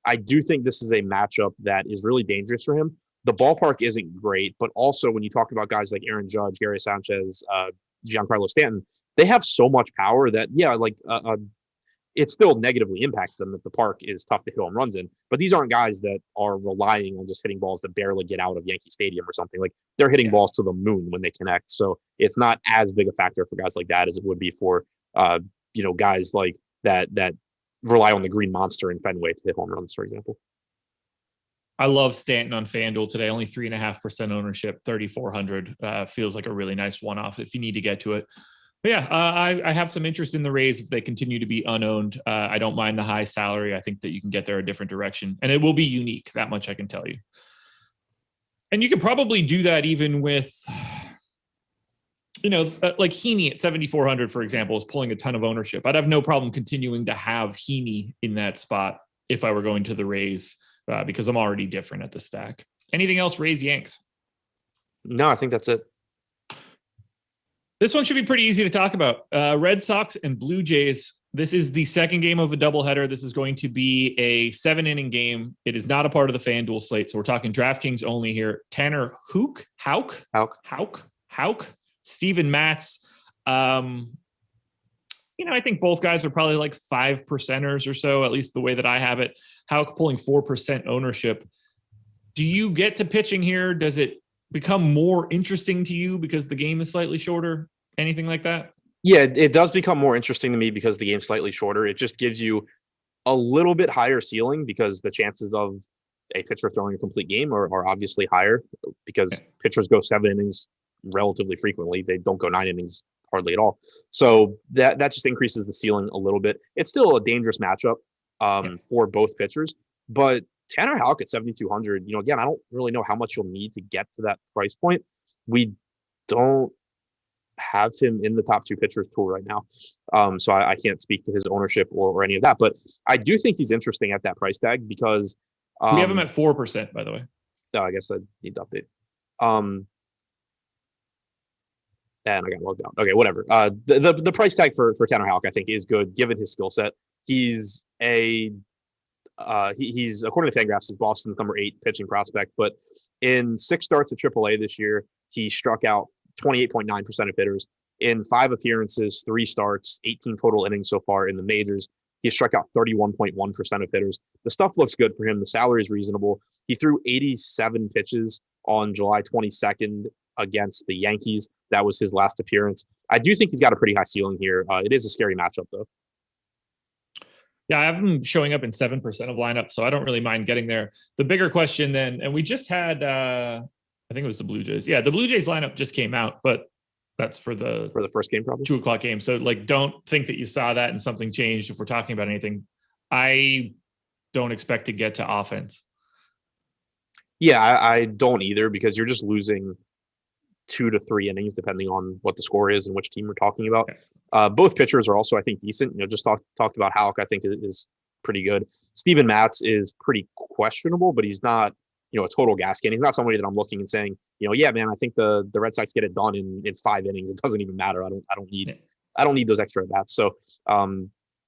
I do think this is a matchup that is really dangerous for him. The ballpark isn't great, but also when you talk about guys like Aaron Judge, Gary Sanchez, Giancarlo Stanton, they have so much power that, it still negatively impacts them that the park is tough to hit home runs in. But these aren't guys that are relying on just hitting balls that barely get out of Yankee Stadium or something. They're hitting balls to the moon when they connect. So it's not as big a factor for guys like that as it would be for, guys like that rely on the green monster in Fenway to hit home runs, for example. I love Stanton on FanDuel today. Only 3.5% ownership, 3,400. Feels like a really nice one-off if you need to get to it. But yeah, I have some interest in the Rays if they continue to be unowned. I don't mind the high salary. I think that you can get there a different direction, and it will be unique. That much I can tell you. And you could probably do that even with, like Heaney at 7,400, for example, is pulling a ton of ownership. I'd have no problem continuing to have Heaney in that spot if I were going to the Rays because I'm already different at the stack. Anything else, Rays, Yanks? No, I think that's it. This one should be pretty easy to talk about. Red Sox and Blue Jays. This is the second game of a doubleheader. This is going to be a 7-inning game. It is not a part of the FanDuel slate, so we're talking DraftKings only here. Tanner Houck, Steven Matz. I think both guys are probably like 5%ers or so, at least the way that I have it. Houck pulling 4% ownership. Do you get to pitching here? Does it become more interesting to you because the game is slightly shorter? Anything like that? Yeah, it does become more interesting to me because the game's slightly shorter. It just gives you a little bit higher ceiling because the chances of a pitcher throwing a complete game are obviously higher because pitchers go 7 innings relatively frequently. They don't go 9 innings hardly at all. So that just increases the ceiling a little bit. It's still a dangerous matchup for both pitchers, but Tanner Houck at 7,200, again, I don't really know how much you'll need to get to that price point. We don't have him in the top 2 pitchers pool right now. So I can't speak to his ownership or any of that, but I do think he's interesting at that price tag because we have him at 4%, by the way. Oh, I guess I need to update. And I got logged out. Okay, whatever. The price tag for Tanner Houck, I think, is good given his skill set. He's he's according to Fangraphs, is Boston's number 8 pitching prospect. But in 6 starts at AAA this year, he struck out 28.9% of hitters. In 5 appearances, 3 starts, 18 total innings so far in the majors, he struck out 31.1% of hitters. The stuff looks good for him. The salary is reasonable. He threw 87 pitches on July 22nd against the Yankees. That was his last appearance. I do think he's got a pretty high ceiling here. It is a scary matchup, though. Yeah, I have him showing up in 7% of lineup, so I don't really mind getting there. The bigger question then, and we just had, I think it was the Blue Jays. Yeah, the Blue Jays lineup just came out, but that's for the first game, probably 2:00 game. So don't think that you saw that and something changed if we're talking about anything. I don't expect to get to offense. Yeah, I don't either because you're just losing 2 to 3 innings depending on what the score is and which team we're talking about. Okay. Both pitchers are also, I think, decent. Just talked about Houck, I think is pretty good. Steven Matz is pretty questionable, but he's not, a total gas can. He's not somebody that I'm looking and saying, yeah, man, I think the Red Sox get it done in 5 innings. It doesn't even matter. I don't need those extra bats. So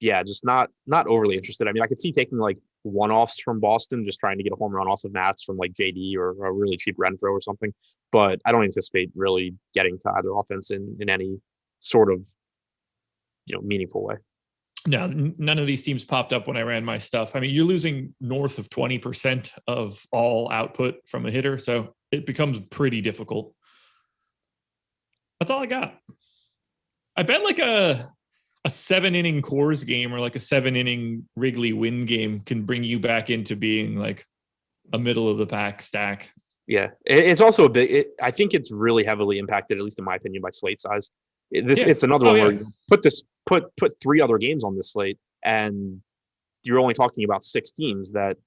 just not overly interested. I mean, I could see taking like one-offs from Boston, just trying to get a home run off of Matz from like JD or a really cheap Renfroe or something. But I don't anticipate really getting to either offense in any sort of meaningful way. No, none of these teams popped up when I ran my stuff. I mean, you're losing north of 20% of all output from a hitter, so it becomes pretty difficult. That's all I got. I bet like a 7-inning Coors game or like a 7-inning Wrigley win game can bring you back into being like a middle of the pack stack. Yeah, it's also a big. I think it's really heavily impacted, at least in my opinion, by slate size. It's another one where you put 3 other games on this slate, and you're only talking about 6 teams that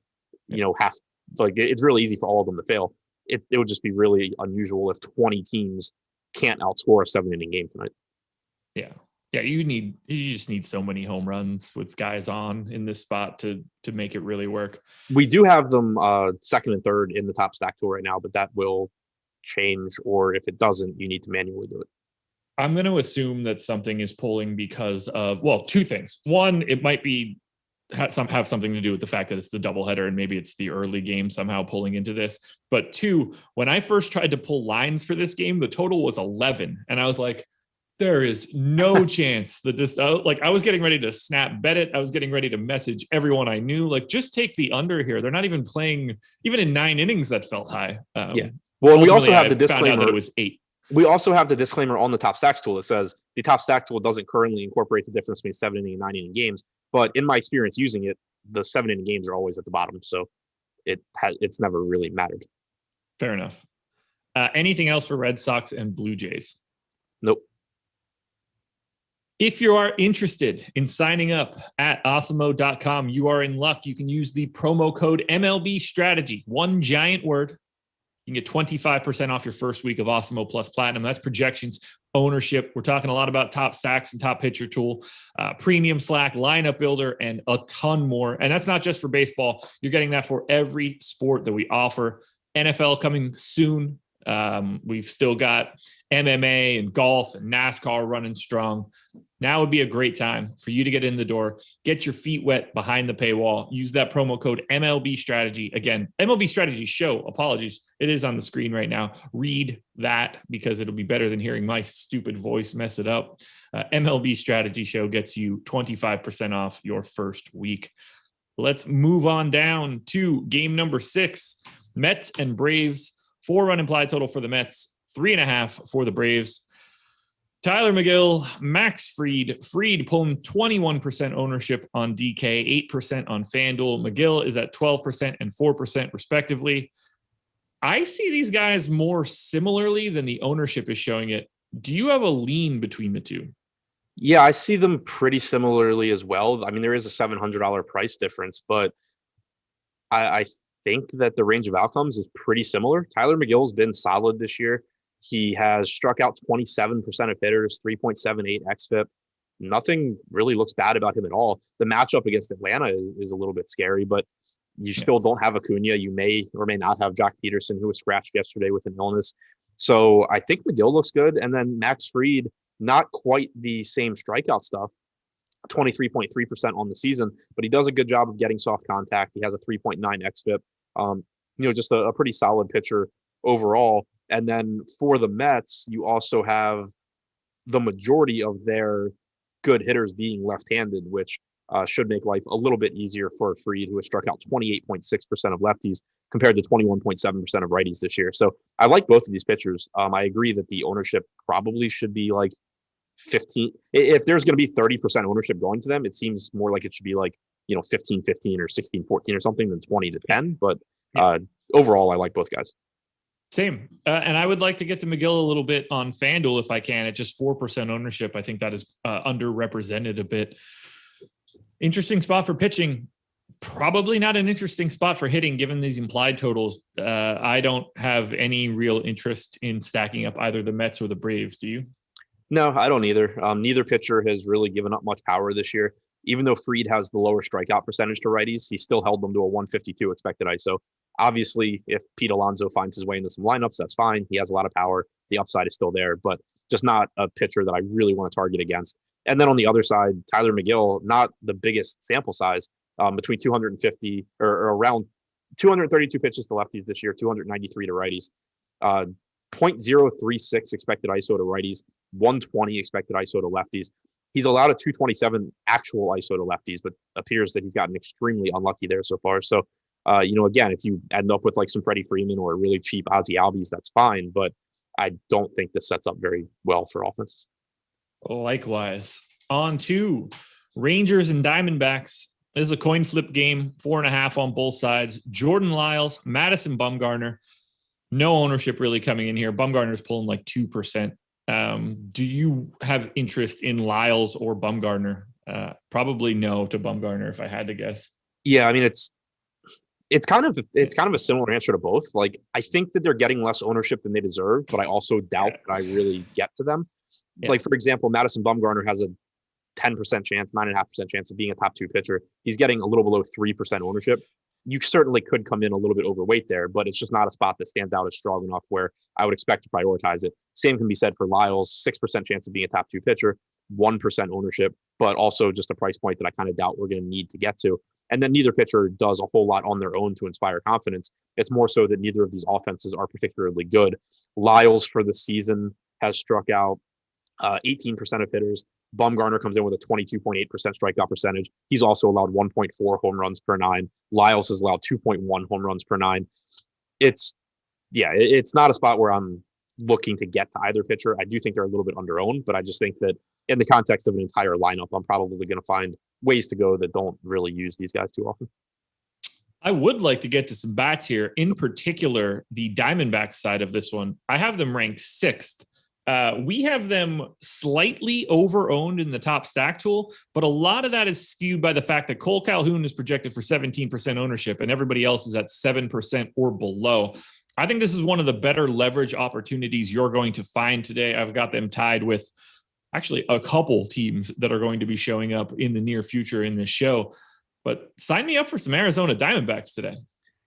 have it's really easy for all of them to fail. It would just be really unusual if 20 teams can't outscore a 7-inning game tonight. Yeah, you just need so many home runs with guys on in this spot to make it really work. We do have them second and third in the top stack tool right now, but that will change, or if it doesn't, you need to manually do it. I'm going to assume that something is pulling because of, 2 things. One, it might be have something to do with the fact that it's the doubleheader and maybe it's the early game somehow pulling into this. But 2, when I first tried to pull lines for this game, the total was 11. And I was like, there is no chance that this, I was getting ready to snap bet it. I was getting ready to message everyone I knew, just take the under here. They're not even playing, even in 9 innings, that felt high. Well, we also have the disclaimer that it was 8. We also have the disclaimer on the top stacks tool that says the top stack tool doesn't currently incorporate the difference between 7-inning and 9-inning games. But in my experience using it, the 7-inning games are always at the bottom. So it's never really mattered. Fair enough. Anything else for Red Sox and Blue Jays? Nope. If you are interested in signing up at Awesemo.com, you are in luck. You can use the promo code MLB Strategy, one giant word. You can get 25% off your first week of Awesemo Plus Platinum. That's projections, ownership. We're talking a lot about top stacks and top pitcher tool, premium Slack, lineup builder, and a ton more. And that's not just for baseball. You're getting that for every sport that we offer. NFL coming soon. We've still got MMA and golf and NASCAR running strong. Now would be a great time for you to get in the door, get your feet wet behind the paywall. Use that promo code MLB Strategy. Again, MLB Strategy Show. Apologies. It is on the screen right now. Read that because it'll be better than hearing my stupid voice mess it up. MLB Strategy Show gets you 25% off your first week. Let's move on down to game number 6. Mets and Braves. 4-run implied total for the Mets, 3.5 for the Braves. Tyler McGill, Max Fried pulling 21% ownership on DK, 8% on FanDuel. McGill is at 12% and 4% respectively. I see these guys more similarly than the ownership is showing it. Do you have a lean between the two? Yeah, I see them pretty similarly as well. I mean, there is a $700 price difference, but I think that the range of outcomes is pretty similar. Tyler McGill's been solid this year. He has struck out 27% of hitters, 3.78 xFIP. Nothing really looks bad about him at all. The matchup against Atlanta is a little bit scary, but you still don't have Acuna. You may or may not have Jock Peterson, who was scratched yesterday with an illness. So I think McGill looks good. And then Max Fried, not quite the same strikeout stuff, 23.3% on the season, but he does a good job of getting soft contact. He has a 3.9 xFIP. Just a pretty solid pitcher overall. And then for the Mets, you also have the majority of their good hitters being left-handed, which should make life a little bit easier for Fried, who has struck out 28.6% of lefties compared to 21.7% of righties this year. So I like both of these pitchers. I agree that the ownership probably should be like 15. If there's going to be 30% ownership going to them, it seems more like it should be like, 15-15 or 16-14 or something than 20-10. But overall, I like both guys. Same. And I would like to get to McGill a little bit on FanDuel if I can. At just 4% ownership, I think that is underrepresented a bit. Interesting spot for pitching. Probably not an interesting spot for hitting, given these implied totals. I don't have any real interest in stacking up either the Mets or the Braves. Do you? No, I don't either. Neither pitcher has really given up much power this year. Even though Fried has the lower strikeout percentage to righties, he still held them to a 152 expected ISO. Obviously, if Pete Alonso finds his way into some lineups, that's fine. He has a lot of power. The upside is still there, but just not a pitcher that I really want to target against. And then on the other side, Tyler McGill, not the biggest sample size, between 250 or around 232 pitches to lefties this year, 293 to righties, 0.036 expected ISO to righties, 120 expected ISO to lefties. He's allowed a 227 actual ISO to lefties, but appears that he's gotten extremely unlucky there so far. So, again, if you end up with like some Freddie Freeman or really cheap Ozzie Albies, that's fine. But I don't think this sets up very well for offenses. Likewise. On to Rangers and Diamondbacks. This is a coin flip game, 4.5 on both sides. Jordan Lyles, Madison Bumgarner. No ownership really coming in here. Bumgarner's pulling like 2%. Do you have interest in Lyles or Bumgarner? Probably no to Bumgarner if I had to guess. Yeah, I mean it's kind of a similar answer to both. Like, I think that they're getting less ownership than they deserve, but I also doubt that I really get to them. Yeah. Like, for example, Madison Bumgarner has a 10% chance, 9.5% chance of being a top 2 pitcher. He's getting a little below 3% ownership. You certainly could come in a little bit overweight there, but it's just not a spot that stands out as strong enough where I would expect to prioritize it. Same can be said for Lyles, 6% chance of being a top 2 pitcher, 1% ownership, but also just a price point that I kind of doubt we're going to need to get to. And then neither pitcher does a whole lot on their own to inspire confidence. It's more so that neither of these offenses are particularly good. Lyles for the season has struck out 18% of hitters. Bumgarner comes in with a 22.8% strikeout percentage. He's also allowed 1.4 home runs per 9. Lyles has allowed 2.1 home runs per 9. It's not a spot where I'm looking to get to either pitcher. I do think they're a little bit under-owned, but I just think that in the context of an entire lineup, I'm probably going to find ways to go that don't really use these guys too often. I would like to get to some bats here, in particular, the Diamondbacks side of this one. I have them ranked 6th. We have them slightly over-owned in the top stack tool, but a lot of that is skewed by the fact that Cole Calhoun is projected for 17% ownership and everybody else is at 7% or below. I think this is one of the better leverage opportunities you're going to find today. I've got them tied with actually a couple teams that are going to be showing up in the near future in this show. But sign me up for some Arizona Diamondbacks today.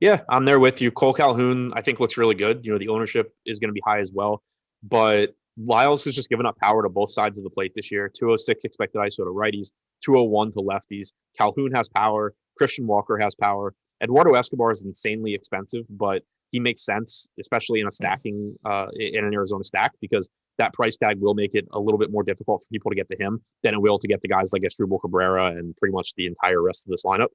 Yeah, I'm there with you. Cole Calhoun, I think, looks really good. The ownership is going to be high as well. But Lyles has just given up power to both sides of the plate this year. 206 expected ISO to righties, 201 to lefties. Calhoun has power. Christian Walker has power. Eduardo Escobar is insanely expensive, but he makes sense, especially in a stacking in an Arizona stack, because that price tag will make it a little bit more difficult for people to get to him than it will to get to guys like Asdrubal Cabrera and pretty much the entire rest of this lineup.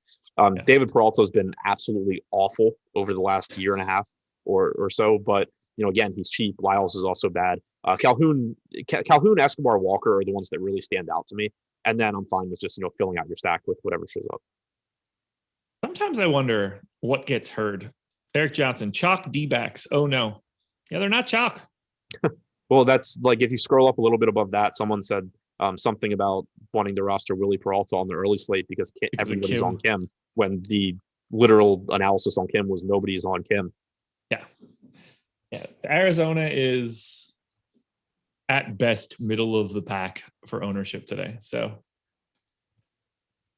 David Peralta has been absolutely awful over the last year and a half or so, but again, he's cheap. Lyles is also bad. Calhoun, Escobar, Walker are the ones that really stand out to me, and then I'm fine with just filling out your stack with whatever shows up. Sometimes I wonder what gets heard. Eric Johnson, chalk D-backs. Oh no, yeah, they're not chalk. Well, that's like if you scroll up a little bit above that, someone said something about wanting to roster Willie Peralta on the early slate because everybody's on Kim, when the literal analysis on Kim was nobody's on Kim. Yeah. Arizona is at best middle of the pack for ownership today. So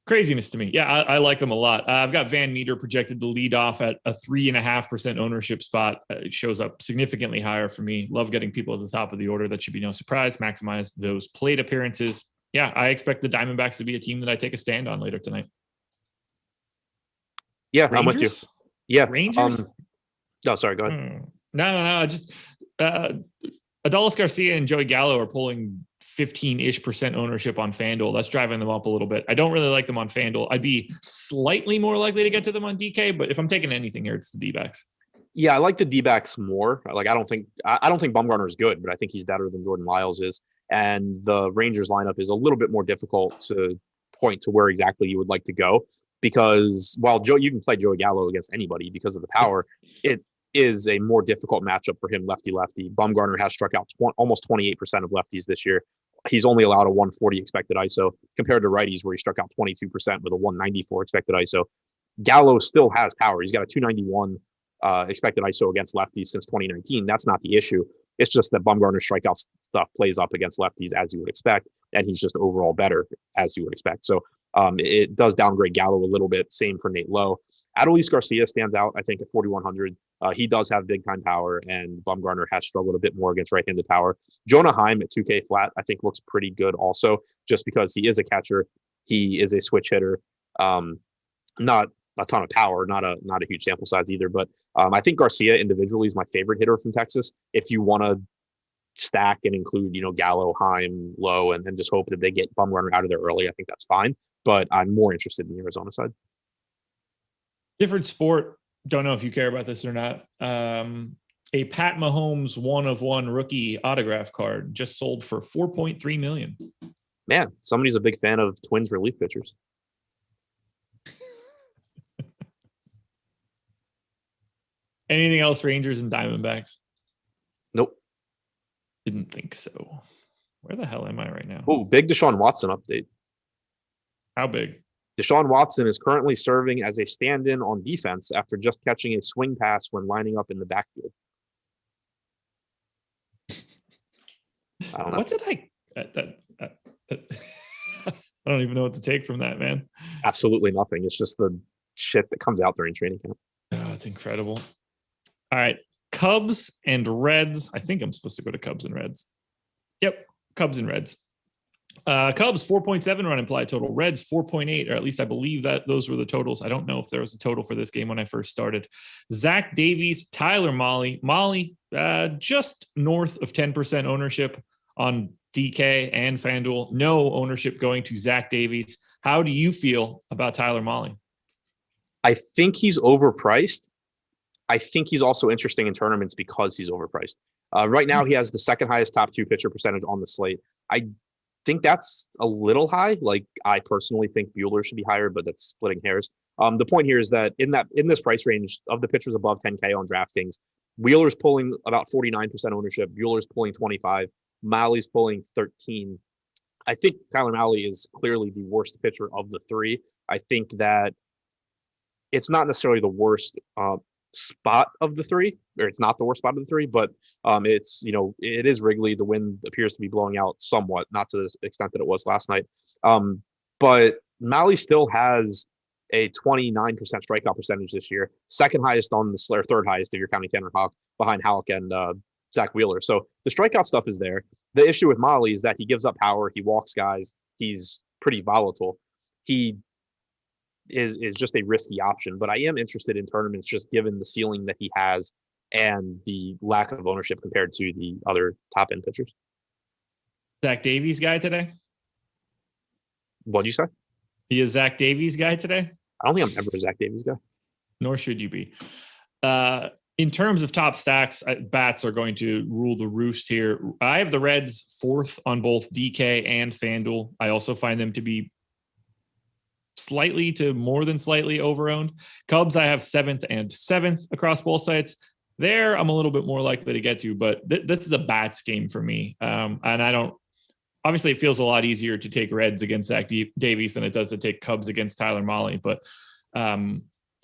craziness to me. Yeah, I like them a lot. I've got Van Meter projected to lead off at a 3.5% ownership spot. It shows up significantly higher for me. Love getting people at the top of the order. That should be no surprise. Maximize those plate appearances. Yeah, I expect the Diamondbacks to be a team that I take a stand on later tonight. Yeah, Rangers? I'm with you. Yeah. Rangers? No, sorry, go ahead. No. Just Adolis Garcia and Joey Gallo are pulling 15-ish% ownership on FanDuel. That's driving them up a little bit. I don't really like them on FanDuel. I'd be slightly more likely to get to them on DK, but if I'm taking anything here, it's the D-backs. Yeah, I like the D-backs more. Like, I don't think Bumgarner is good, but I think he's better than Jordan Lyles is. And the Rangers lineup is a little bit more difficult to point to where exactly you would like to go, because while you can play Joey Gallo against anybody because of the power, it is a more difficult matchup for him, lefty-lefty. Bumgarner has struck out almost 28% of lefties this year. He's only allowed a 140 expected ISO compared to righties where he struck out 22% with a 194 expected ISO. Gallo still has power. He's got a 291 expected ISO against lefties since 2019. That's not the issue. It's just that Bumgarner's strikeout stuff plays up against lefties as you would expect, and he's just overall better as you would expect. So it does downgrade Gallo a little bit. Same for Nate Lowe. Adolis Garcia stands out, I think, at 4,100. He does have big-time power, and Bumgarner has struggled a bit more against right-handed power. Jonah Heim at 2K flat, I think, looks pretty good also, just because he is a catcher. He is a switch hitter. Not a ton of power, not a huge sample size either. But I think Garcia individually is my favorite hitter from Texas. If you want to stack and include, Gallo, Heim, Lowe, and then just hope that they get Bumgarner out of there early, I think that's fine. But I'm more interested in the Arizona side. Different sport. Don't know if you care about this or not. A Pat Mahomes 1-of-1 rookie autograph card just sold for $4.3 million. Man, somebody's a big fan of Twins relief pitchers. Anything else, Rangers and Diamondbacks? Nope. Didn't think so. Where the hell am I right now? Oh, big Deshaun Watson update. How big? Deshaun Watson is currently serving as a stand-in on defense after just catching a swing pass when lining up in the backfield. I don't know. What's it like? I don't even know what to take from that, man. Absolutely nothing. It's just the shit that comes out during training camp. Oh, it's incredible. All right. Cubs and Reds. I think I'm supposed to go to Cubs and Reds. Yep. Cubs and Reds. Cubs 4.7 run implied total. Reds 4.8, or at least I believe that those were the totals. I don't know if there was a total for this game when I first started. Zach Davies, Tyler Mahle. Mahle, just north of 10% ownership on DK and FanDuel. No ownership going to Zach Davies. How do you feel about Tyler Mahle? I think he's overpriced. I think he's also interesting in tournaments because he's overpriced. Right now, he has the second highest top two pitcher percentage on the slate. I think that's a little high. Like, I personally think Buehler should be higher, but that's splitting hairs. The point here is that in this price range of the pitchers above 10K on DraftKings, Wheeler's pulling about 49% ownership. Bueller's pulling 25. Malley's pulling 13. I think Tyler Mahle is clearly the worst pitcher of the three. I think that it's not necessarily the worst spot of the three, or it's not the worst spot of the three, but it's, it is Wrigley. The wind appears to be blowing out somewhat, not to the extent that it was last night. But Mahle still has a 29% strikeout percentage this year, second highest on the or third highest if you're counting Tanner Houck, behind Houck and Zach Wheeler. So the strikeout stuff is there. The issue with Mahle is that he gives up power, he walks guys, he's pretty volatile. He is just a risky option, but I am interested in tournaments just given the ceiling that he has and the lack of ownership compared to the other top end pitchers. Zach Davies guy today? What'd you say? He is Zach Davies guy today? I don't think I'm ever a Zach Davies guy. Nor should you be. In terms of top stacks, bats are going to rule the roost here. I have the Reds fourth on both DK and FanDuel. I also find them to be slightly to more than slightly overowned. Cubs, I have seventh and seventh across both sites. There, I'm a little bit more likely to get to, but this is a bats game for me. And I don't, obviously it feels a lot easier to take Reds against Zach Davies than it does to take Cubs against Tyler Mahle, but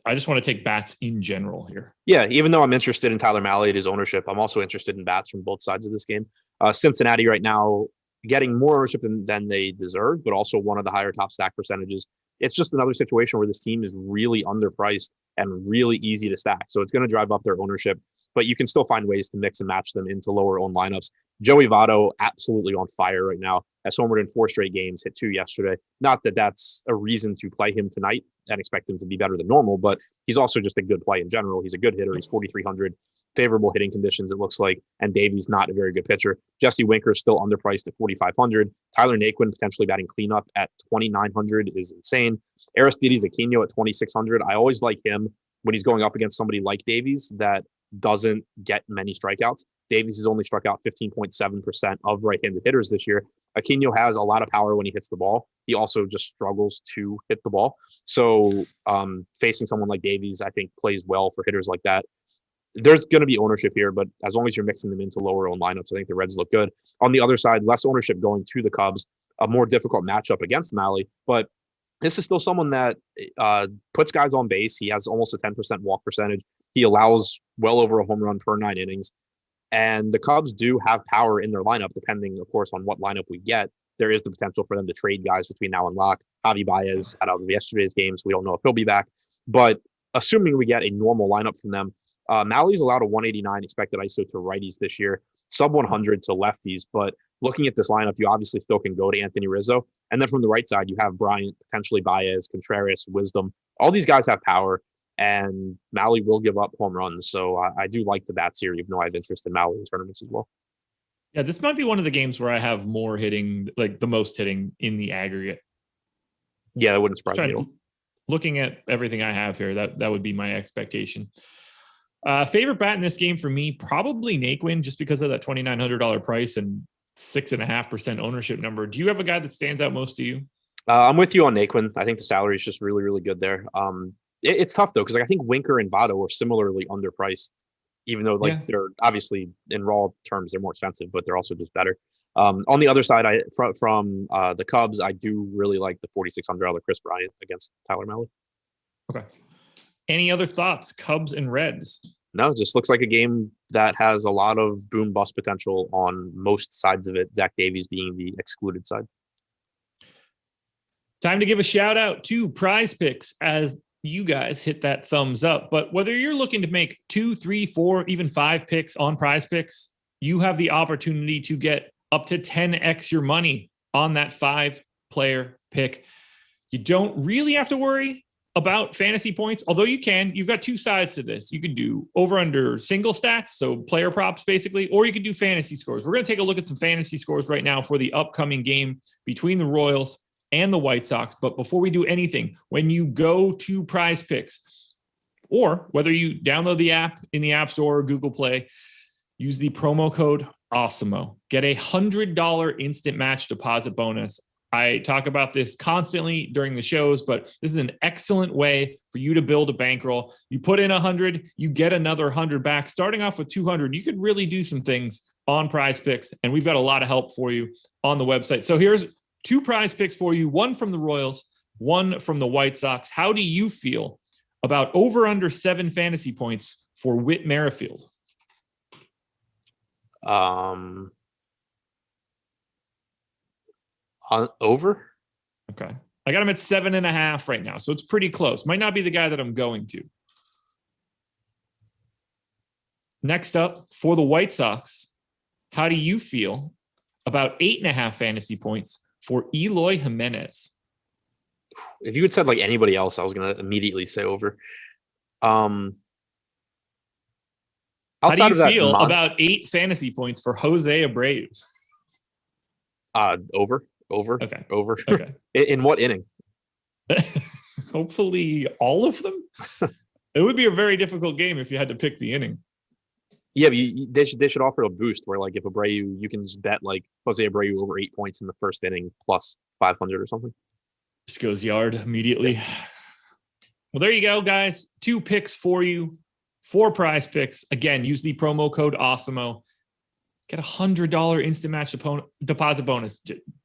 I just want to take bats in general here. Yeah, even though I'm interested in Tyler Mahle at his ownership, I'm also interested in bats from both sides of this game. Cincinnati right now getting more ownership than they deserve, but also one of the higher top stack percentages. It's just another situation where this team is really underpriced and really easy to stack. So it's going to drive up their ownership, but you can still find ways to mix and match them into lower owned lineups. Joey Votto, absolutely on fire right now. Has homered in 4 straight games, hit 2 yesterday. Not that that's a reason to play him tonight and expect him to be better than normal, but he's also just a good play in general. He's a good hitter. He's 4,300, favorable hitting conditions, it looks like. And Davies, not a very good pitcher. Jesse Winker still underpriced at 4,500. Tyler Naquin potentially batting cleanup at 2,900 is insane. Aristides Aquino at 2,600. I always like him when he's going up against somebody like Davies that doesn't get many strikeouts. Davies has only struck out 15.7% of right-handed hitters this year. Aquino has a lot of power when he hits the ball. He also just struggles to hit the ball. So facing someone like Davies, I think, plays well for hitters like that. There's going to be ownership here, but as long as you're mixing them into lower owned lineups, I think the Reds look good. On the other side, less ownership going to the Cubs, a more difficult matchup against Mahle, but this is still someone that puts guys on base. He has almost a 10% walk percentage. He allows well over a home run per 9 innings. And the Cubs do have power in their lineup, depending, of course, on what lineup we get. There is the potential for them to trade guys between now and lock. Javi Baez out of yesterday's game, so we don't know if he'll be back. But assuming we get a normal lineup from them, Mally's allowed a 189 expected ISO to righties this year, sub 100 to lefties. But looking at this lineup, you obviously still can go to Anthony Rizzo. And then from the right side, you have Bryant, potentially Baez, Contreras, Wisdom. All these guys have power, and Mahle will give up home runs. So I do like the bats here, even though I have interest in Mahle in tournaments as well. Yeah, this might be one of the games where I have more hitting, like the most hitting in the aggregate. Yeah, that wouldn't surprise me at all. Looking at everything I have here, that would be my expectation. Favorite bat in this game for me, probably Naquin, just because of that $2,900 price and 6.5% ownership number. Do you have a guy that stands out most to you? I'm with you on Naquin. I think the salary is just really, really good there. It's tough though, because I think Winker and Votto are similarly underpriced, even though they're obviously in raw terms they're more expensive, but they're also just better. On the other side, from the Cubs, I do really like the $4,600 Chris Bryant against Tyler Mahle. Okay. Any other thoughts? Cubs and Reds? No, it just looks like a game that has a lot of boom bust potential on most sides of it. Zach Davies being the excluded side. Time to give a shout out to PrizePicks as you guys hit that thumbs up. But whether you're looking to make 2, 3, 4, even 5 picks on PrizePicks, you have the opportunity to get up to 10x your money on that 5-player pick. You don't really have to worry about fantasy points, although you can. You've got 2 sides to this. You could do over under single stats, so player props basically, or you could do fantasy scores. We're going to take a look at some fantasy scores right now for the upcoming game between the Royals and the White Sox. But before we do anything, when you go to PrizePicks, or whether you download the app in the App Store or Google Play, use the promo code Awesemo. Get a $100 instant match deposit bonus I talk about this constantly during the shows, but this is an excellent way for you to build a bankroll. You put in 100, you get another 100 back. Starting off with 200, you could really do some things on PrizePicks, and we've got a lot of help for you on the website. So here's 2 prize picks for you, one from the Royals, one from the White Sox. How do you feel about over under 7 fantasy points for Whit Merrifield? Over. Okay. I got him at 7.5 right now, so it's pretty close. Might not be the guy that I'm going to. Next up, for the White Sox, how do you feel about 8.5 fantasy points for Eloy Jimenez? If you had said like anybody else, I was going to immediately say over. How do you feel about 8 fantasy points for Jose Abreu? Over. Okay. Over. Okay. In what inning? Hopefully all of them. It would be a very difficult game if you had to pick the inning. Yeah, but they should offer a boost where, like, if Abreu, you can just bet like Jose Abreu over 8 points in the first inning plus 500 or something. Just goes yard immediately. Yeah. Well, there you go, guys. 2 picks for you, 4 PrizePicks. Again, use the promo code Awesemo. Get $100 instant match deposit bonus.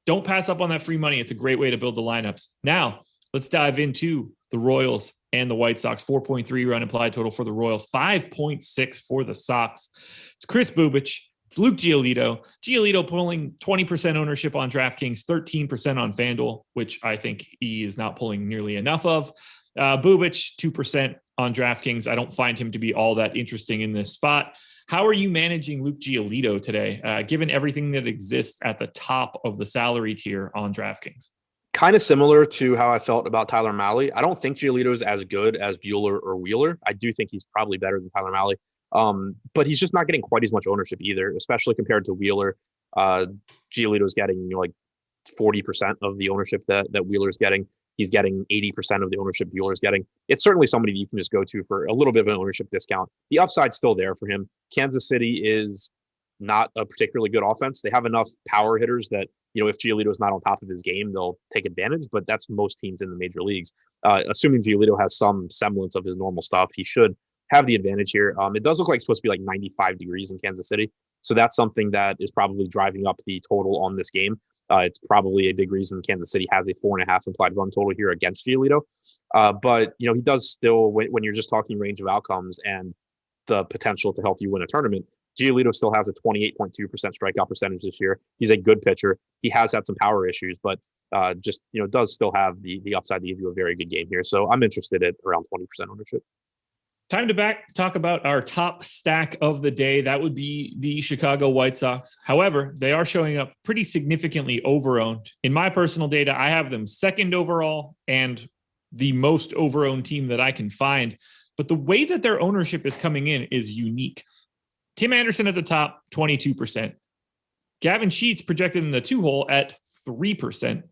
Don't pass up on that free money. It's a great way to build the lineups. Now, let's dive into the Royals and the White Sox. 4.3 run implied total for the Royals, 5.6 for the Sox. It's Chris Bubic. It's Luke Giolito. Giolito pulling 20% ownership on DraftKings, 13% on FanDuel, which I think he is not pulling nearly enough of. Bubic, 2% on DraftKings. I don't find him to be all that interesting in this spot. How are you managing Luke Giolito today, given everything that exists at the top of the salary tier on DraftKings? Kind of similar to how I felt about Tyler Mahle. I don't think Giolito is as good as Buehler or Wheeler. I do think he's probably better than Tyler Mahle, but he's just not getting quite as much ownership either, especially compared to Wheeler. Giolito is getting like 40% of the ownership that Wheeler is getting. He's getting 80% of the ownership Buehler's getting. It's certainly somebody that you can just go to for a little bit of an ownership discount. The upside's still there for him. Kansas City is not a particularly good offense. They have enough power hitters that, if Giolito's not on top of his game, they'll take advantage, but that's most teams in the major leagues. Assuming Giolito has some semblance of his normal stuff, he should have the advantage here. It does look like it's supposed to be like 95 degrees in Kansas City. So that's something that is probably driving up the total on this game. It's probably a big reason Kansas City has a 4.5 implied run total here against Giolito. But, he does still, when you're just talking range of outcomes and the potential to help you win a tournament, Giolito still has a 28.2% strikeout percentage this year. He's a good pitcher. He has had some power issues, but does still have the upside to give you a very good game here. So I'm interested at around 20% ownership. Time to talk about our top stack of the day. That would be the Chicago White Sox. However, they are showing up pretty significantly overowned. In my personal data, I have them second overall and the most overowned team that I can find. But the way that their ownership is coming in is unique. Tim Anderson at the top, 22%. Gavin Sheets projected in the 2-hole at 3%.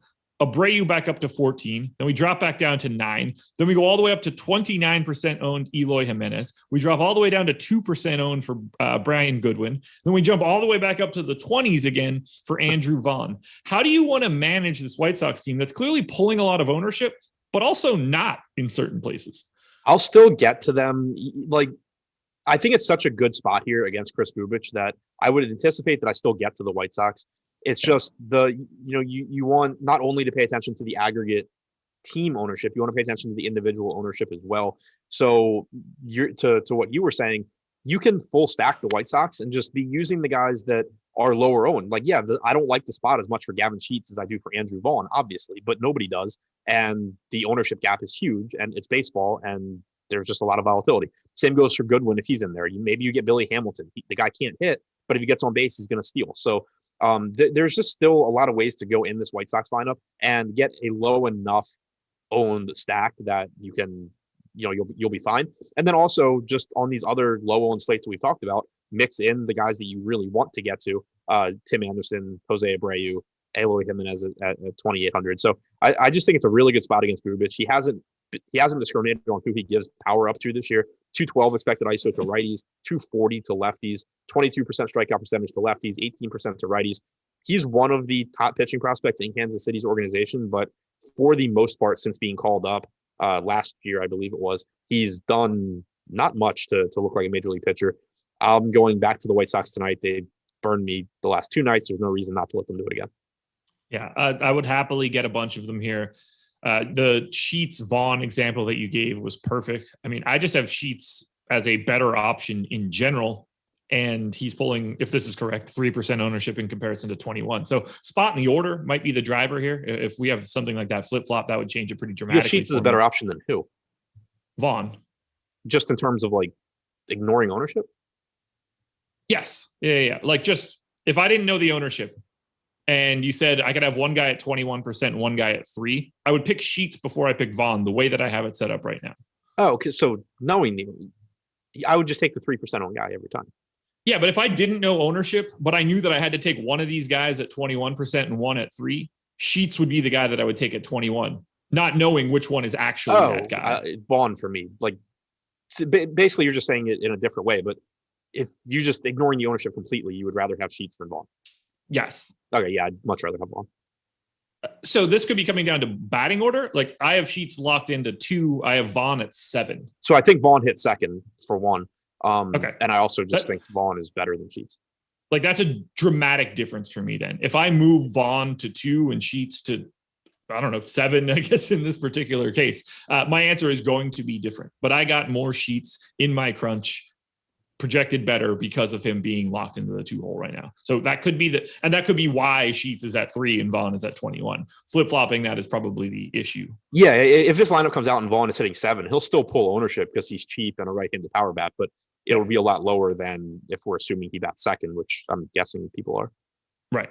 Abreu back up to 14. Then we drop back down to 9. Then we go all the way up to 29% owned Eloy Jimenez. We drop all the way down to 2% owned for Brian Goodwin. Then we jump all the way back up to the 20s again for Andrew Vaughn. How do you want to manage this White Sox team that's clearly pulling a lot of ownership, but also not in certain places? I'll still get to them. I think it's such a good spot here against Chris Bubic that I would anticipate that I still get to the White Sox. It's just you want not only to pay attention to the aggregate team ownership, you want to pay attention to the individual ownership as well. So to what you were saying, you can full stack the White Sox and just be using the guys that are lower owned. I don't like the spot as much for Gavin Sheets as I do for Andrew Vaughn, obviously, but nobody does. And the ownership gap is huge, and it's baseball, and there's just a lot of volatility. Same goes for Goodwin if he's in there. Maybe you get Billy Hamilton. The guy can't hit, but if he gets on base, he's going to steal. So there's just still a lot of ways to go in this White Sox lineup and get a low enough owned stack that you can, you'll be fine. And then also just on these other low owned slates that we've talked about, mix in the guys that you really want to get to. Tim Anderson, Jose Abreu, Eloy Jimenez at 2,800. So I just think it's a really good spot against Bubic. He hasn't discriminated on who he gives power up to this year. 212 expected ISO to righties, 240 to lefties, 22% strikeout percentage to lefties, 18% to righties. he's one of the top pitching prospects in Kansas City's organization, but for the most part, since being called up last year, I believe it was, he's done not much to look like a major league pitcher. I'm going back to the White Sox tonight. They burned me the last 2 nights. There's no reason not to let them do it again. Yeah, I would happily get a bunch of them here. The Sheets Vaughn example that you gave was perfect. I mean, I just have Sheets as a better option in general. And he's pulling, if this is correct, 3% ownership in comparison to 21. So spot in the order might be the driver here. If we have something like that flip-flop, that would change it pretty dramatically. Yeah, Sheets is a better option than who? Vaughn. Just in terms of like ignoring ownership? Yes. Yeah. Like just if I didn't know the ownership and you said I could have one guy at 21% and one guy at 3%, I would pick Sheets before I pick Vaughn the way that I have it set up right now. Oh, okay. So knowing I would just take the 3% on guy every time. Yeah, but if I didn't know ownership, but I knew that I had to take one of these guys at 21% and one at 3%, Sheets would be the guy that I would take at 21, not knowing which one is actually that guy. Vaughn for me. Like, basically, you're just saying it in a different way. But if you just ignoring the ownership completely, you would rather have Sheets than Vaughn. Yes. Okay, yeah, I'd much rather have Vaughn. So this could be coming down to batting order. Like I have Sheets locked into 2. I have Vaughn at 7. So I think Vaughn hit second for 1. Okay. And I also just think Vaughn is better than Sheets. Like that's a dramatic difference for me then. If I move Vaughn to 2 and Sheets to, I don't know, 7, I guess in this particular case, my answer is going to be different. But I got more Sheets in my crunch projected better because of him being locked into the 2 hole right now. So that could be that could be why Sheets is at 3 and Vaughn is at 21. Flip-flopping that is probably the issue. Yeah, if this lineup comes out and Vaughn is hitting 7, he'll still pull ownership because he's cheap and a right-handed power bat, but it'll be a lot lower than if we're assuming he bats second, which I'm guessing people are. Right.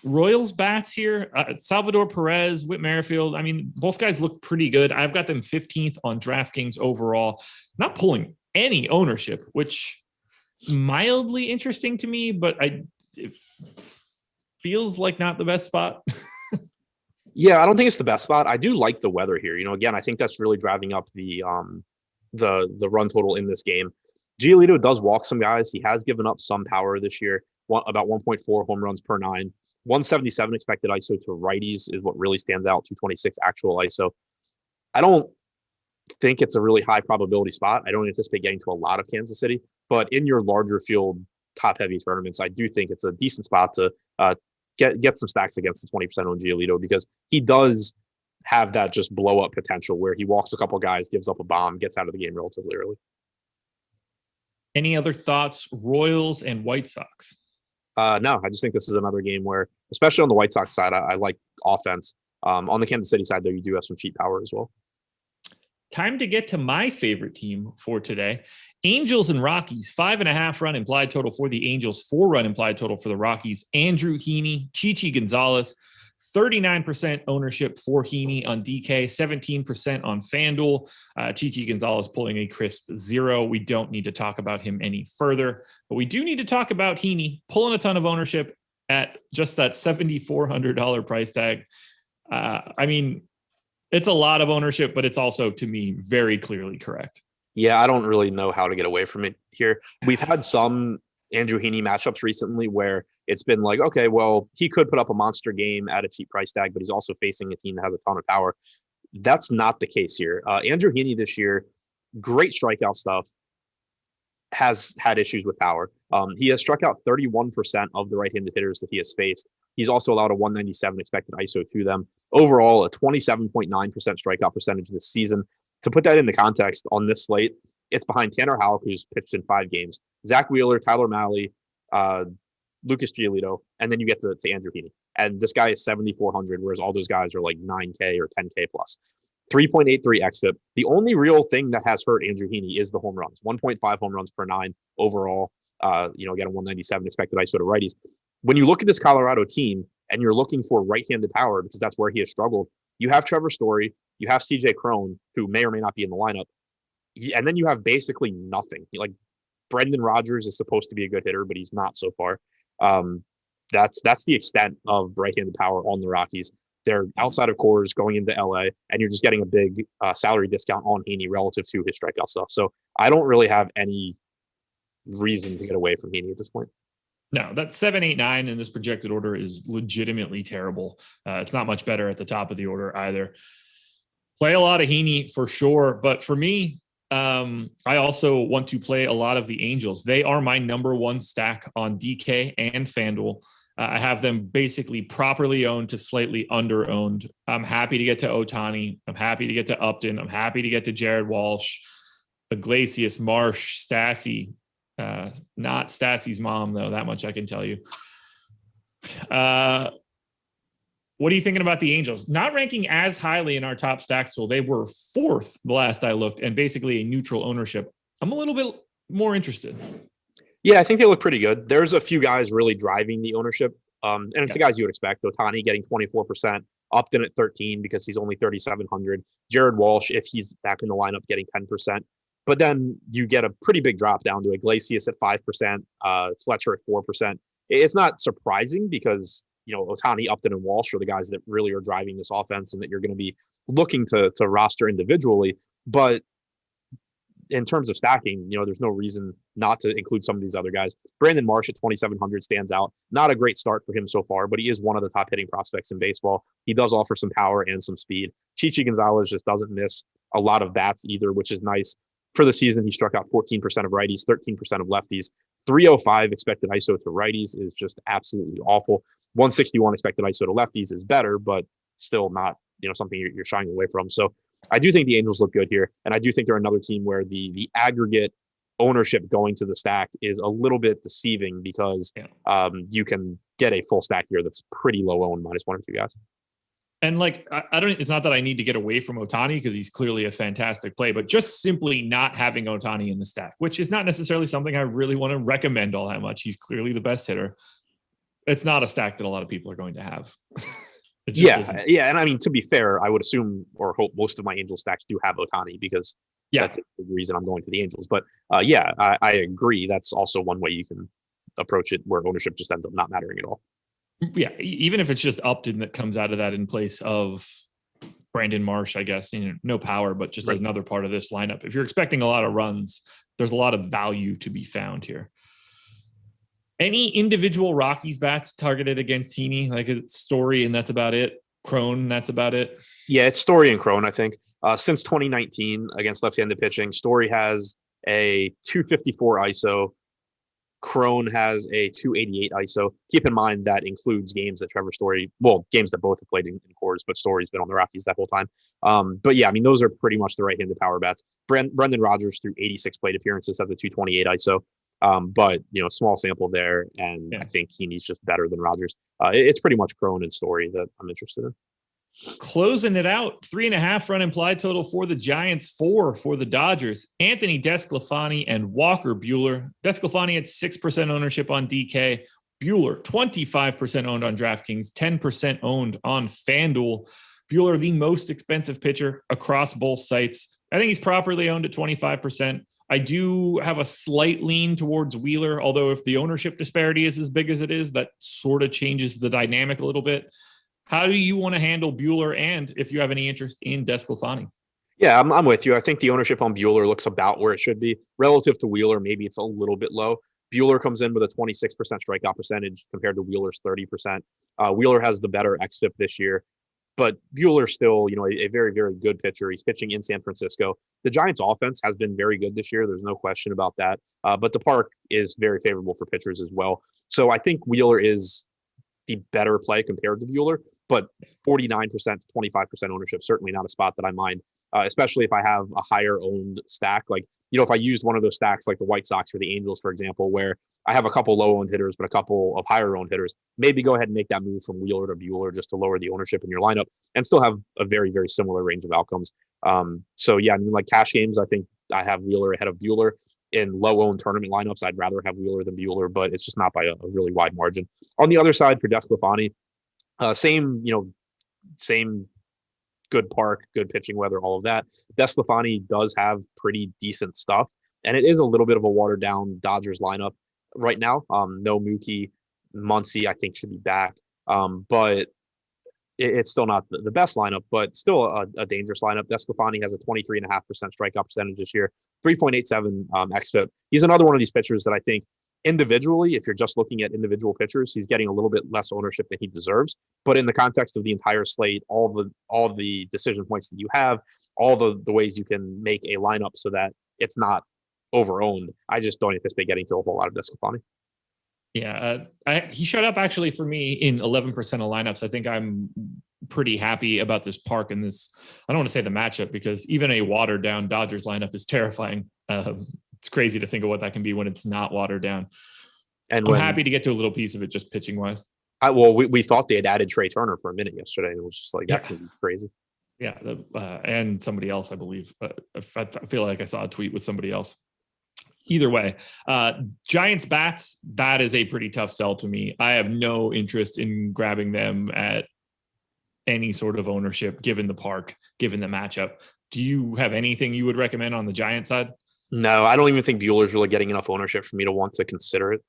Royals bats here, Salvador Perez, Whit Merrifield. I mean, both guys look pretty good. I've got them 15th on DraftKings overall. Not pulling any ownership, which is mildly interesting to me, but it feels like not the best spot. Yeah, I don't think it's the best spot. I do like the weather here. Again, I think that's really driving up the run total in this game. Giolito does walk some guys. He has given up some power this year, about 1.4 home runs per 9. 177 expected ISO to righties is what really stands out, 226 actual ISO. I don't think it's a really high probability spot. I don't anticipate getting to a lot of Kansas City, but in your larger field, top-heavy tournaments, I do think it's a decent spot to get some stacks against the 20% on Giolito because he does have that just blow-up potential where he walks a couple guys, gives up a bomb, gets out of the game relatively early. Any other thoughts, Royals and White Sox? No, I just think this is another game where, especially on the White Sox side, I like offense. On the Kansas City side, though, you do have some cheap power as well. Time to get to my favorite team for today. Angels and Rockies, 5.5 run implied total for the Angels, 4 run implied total for the Rockies. Andrew Heaney, Chichi Gonzalez, 39% ownership for Heaney on DK, 17% on FanDuel. Chichi Gonzalez pulling a crisp 0. We don't need to talk about him any further, but we do need to talk about Heaney pulling a ton of ownership at just that $7,400 price tag. I mean, it's a lot of ownership, but it's also, to me, very clearly correct. Yeah, I don't really know how to get away from it here. We've had some Andrew Heaney matchups recently where it's been like, okay, well, he could put up a monster game at a cheap price tag, but he's also facing a team that has a ton of power. That's not the case here. Andrew Heaney this year, great strikeout stuff, has had issues with power. He has struck out 31% of the right-handed hitters that he has faced. He's also allowed a 197 expected ISO to them. Overall, a 27.9% strikeout percentage this season. To put that into context, on this slate, it's behind Tanner Houck, who's pitched in 5 games, Zach Wheeler, Tyler Mahle, Lucas Giolito, and then you get to Andrew Heaney. And this guy is 7,400, whereas all those guys are like 9K or 10K plus. 3.83 xFIP. The only real thing that has hurt Andrew Heaney is the home runs. 1.5 home runs per 9 overall. Again, a 197 expected ISO to righties. When you look at this Colorado team and you're looking for right-handed power, because that's where he has struggled, you have Trevor Story, you have CJ Cron, who may or may not be in the lineup, and then you have basically nothing. Like Brendan Rodgers is supposed to be a good hitter, but he's not so far. That's the extent of right-handed power on the Rockies. They're outside of cores going into LA, and you're just getting a big salary discount on Heaney relative to his strikeout stuff. So I don't really have any reason to get away from Heaney at this point. No, that 7, 8, 9 in this projected order is legitimately terrible. It's not much better at the top of the order either. Play a lot of Heaney for sure, but for me, I also want to play a lot of the Angels. They are my number one stack on DK and FanDuel. I have them basically properly owned to slightly under-owned. I'm happy to get to Ohtani. I'm happy to get to Upton. I'm happy to get to Jared Walsh, Iglesias, Marsh, Stassi. Not Stassi's mom, though. That much I can tell you. What are you thinking about the Angels? Not ranking as highly in our top stacks tool. They were fourth the last I looked, and basically a neutral ownership. I'm a little bit more interested. Yeah, I think they look pretty good. There's a few guys really driving the ownership, and it's the guys you would expect. Ohtani getting 24%, Upton at 13 because he's only 3,700. Jared Walsh, if he's back in the lineup, getting 10%. But then you get a pretty big drop down to Iglesias at 5%, Fletcher at 4%. It's not surprising because, Ohtani, Upton, and Walsh are the guys that really are driving this offense and that you're going to be looking to roster individually. But in terms of stacking, there's no reason not to include some of these other guys. Brandon Marsh at 2,700 stands out. Not a great start for him so far, but he is one of the top hitting prospects in baseball. He does offer some power and some speed. Chichi Gonzalez just doesn't miss a lot of bats either, which is nice. For the season, he struck out 14% of righties, 13% of lefties. 305 expected ISO to righties is just absolutely awful. 161 expected ISO to lefties is better, but still not something you're shying away from. So I do think the Angels look good here, and I do think they're another team where the aggregate ownership going to the stack is a little bit deceiving because you can get a full stack here that's pretty low owned, -1 or 2 guys. And I don't, it's not that I need to get away from Ohtani because he's clearly a fantastic play, but just simply not having Ohtani in the stack, which is not necessarily something I really want to recommend all that much. He's clearly the best hitter. It's not a stack that a lot of people are going to have. Yeah. And I mean, to be fair, I would assume or hope most of my Angel stacks do have Ohtani because that's the reason I'm going to the Angels. But I agree. That's also one way you can approach it where ownership just ends up not mattering at all. Yeah, even if it's just Upton that comes out of that in place of Brandon Marsh, I guess, no power, but just as another part of this lineup. If you're expecting a lot of runs, there's a lot of value to be found here. Any individual Rockies bats targeted against Heaney? Like, is it Story and that's about it? Crone, that's about it? Yeah, it's Story and Crone, I think. Since 2019 against left-handed pitching, Story has a 254 ISO. Crone has a 288 ISO. Keep in mind that includes games that games that both have played in Coors, but Story's been on the Rockies that whole time. But yeah, I mean, those are pretty much the right-handed power bats. Brendan Rodgers through 86 plate appearances has a 228 ISO. But small sample there, and I think Heaney's just better than Rodgers. It's pretty much Crone and Story that I'm interested in. Closing it out, 3.5 run implied total for the Giants, 4 for the Dodgers. Anthony DeSclafani and Walker Buehler. DeSclafani at 6% ownership on DK. Buehler, 25% owned on DraftKings, 10% owned on FanDuel. Buehler, the most expensive pitcher across both sites. I think he's properly owned at 25%. I do have a slight lean towards Wheeler, although if the ownership disparity is as big as it is, that sort of changes the dynamic a little bit. How do you want to handle Buehler, and if you have any interest in DeSclafani? Yeah, I'm with you. I think the ownership on Buehler looks about where it should be. Relative to Wheeler, maybe it's a little bit low. Buehler comes in with a 26% strikeout percentage compared to Wheeler's 30%. Wheeler has the better xFIP this year, but Buehler's still, a very, very good pitcher. He's pitching in San Francisco. The Giants' offense has been very good this year. There's no question about that. But the park is very favorable for pitchers as well. So I think Wheeler is the better play compared to Buehler, but 49% to 25% ownership, certainly not a spot that I mind, especially if I have a higher owned stack. Like, if I used one of those stacks like the White Sox or the Angels, for example, where I have a couple low owned hitters, but a couple of higher owned hitters, maybe go ahead and make that move from Wheeler to Buehler just to lower the ownership in your lineup and still have a very, very similar range of outcomes. So yeah, I mean, like cash games, I think I have Wheeler ahead of Buehler. In low-owned tournament lineups, I'd rather have Wheeler than Buehler, but it's just not by a really wide margin. On the other side for DeSclafani, same good park, good pitching weather, all of that. DeSclafani does have pretty decent stuff, and it is a little bit of a watered-down Dodgers lineup right now. No Mookie, Muncy, I think should be back, but it's still not the best lineup, but still a dangerous lineup. DeSclafani has a 23.5% strikeout percentage this year, 3.87 xFIP. He's another one of these pitchers that I think individually, if you're just looking at individual pitchers, he's getting a little bit less ownership than he deserves. But in the context of the entire slate, all the decision points that you have, all the ways you can make a lineup so that it's not over-owned, I just don't anticipate getting to a whole lot of DeSclafani. Yeah, he shut up actually for me in 11% of lineups. I think I'm pretty happy about this park and this. I don't want to say the matchup because even a watered down Dodgers lineup is terrifying. It's crazy to think of what that can be when it's not watered down. And I'm happy to get to a little piece of it just pitching wise. We thought they had added Trey Turner for a minute yesterday, and it was just like, that's going to be crazy. Yeah, and somebody else, I believe. I feel like I saw a tweet with somebody else. Either way, Giants bats, that is a pretty tough sell to me. I have no interest in grabbing them at any sort of ownership, given the park, given the matchup. Do you have anything you would recommend on the Giant side? No, I don't even think Bueller's really getting enough ownership for me to want to consider it.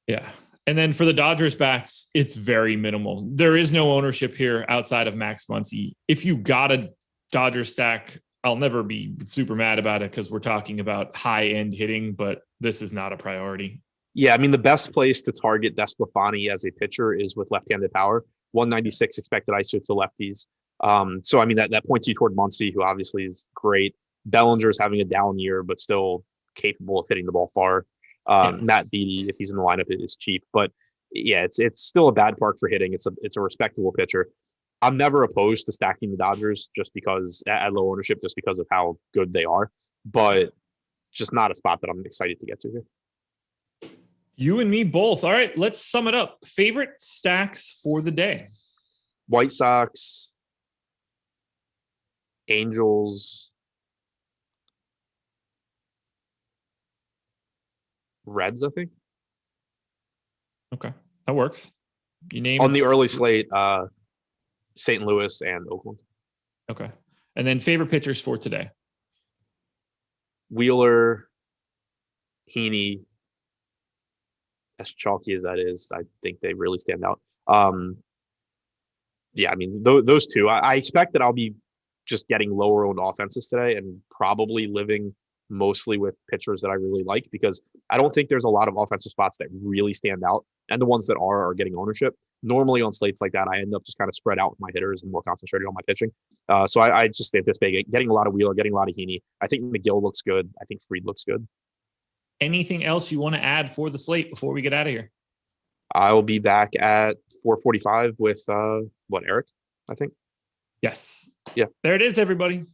Yeah. And then for the Dodgers bats, it's very minimal. There is no ownership here outside of Max Muncy. If you got a Dodgers stack, I'll never be super mad about it because we're talking about high-end hitting, but this is not a priority. Yeah, I mean, the best place to target DeSclafani as a pitcher is with left-handed power. 196 expected ISO to lefties. So, I mean, that points you toward Muncy, who obviously is great. Bellinger's having a down year, but still capable of hitting the ball far. Matt Beattie, if he's in the lineup, is cheap. But, yeah, it's still a bad park for hitting. It's a respectable pitcher. I'm never opposed to stacking the Dodgers just because at low ownership, just because of how good they are, but just not a spot that I'm excited to get to here. You and me both. All right, let's sum it up. Favorite stacks for the day? White Sox, Angels, Reds, I think. Okay, that works. You name on the early slate, St. Louis and Oakland. Okay. And then favorite pitchers for today? Wheeler, Heaney. As chalky as that is, I think they really stand out. Yeah, I mean, those two. I expect that I'll be just getting lower owned offenses today and probably living mostly with pitchers that I really like because I don't think there's a lot of offensive spots that really stand out. And the ones that are getting ownership. Normally on slates like that, I end up just kind of spread out with my hitters and more concentrated on my pitching. So I just anticipate getting a lot of Wheeler, getting a lot of Heaney. I think McGill looks good. I think Fried looks good. Anything else you want to add for the slate before we get out of here? I will be back at 4:45 with Eric, I think. Yes. Yeah. There it is, everybody.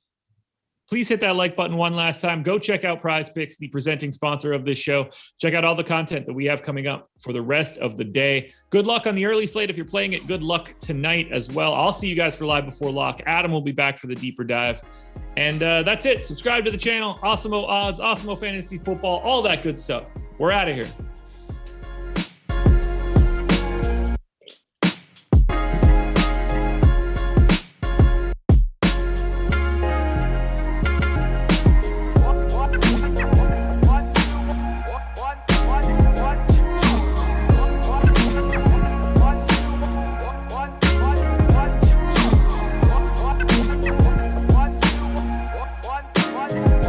Please hit that like button one last time. Go check out PrizePicks, the presenting sponsor of this show. Check out all the content that we have coming up for the rest of the day. Good luck on the early slate if you're playing it. Good luck tonight as well. I'll see you guys for Live Before Lock. Adam will be back for the deeper dive. And that's it. Subscribe to the channel. Awesemo odds, Awesemo fantasy football, all that good stuff. We're out of here.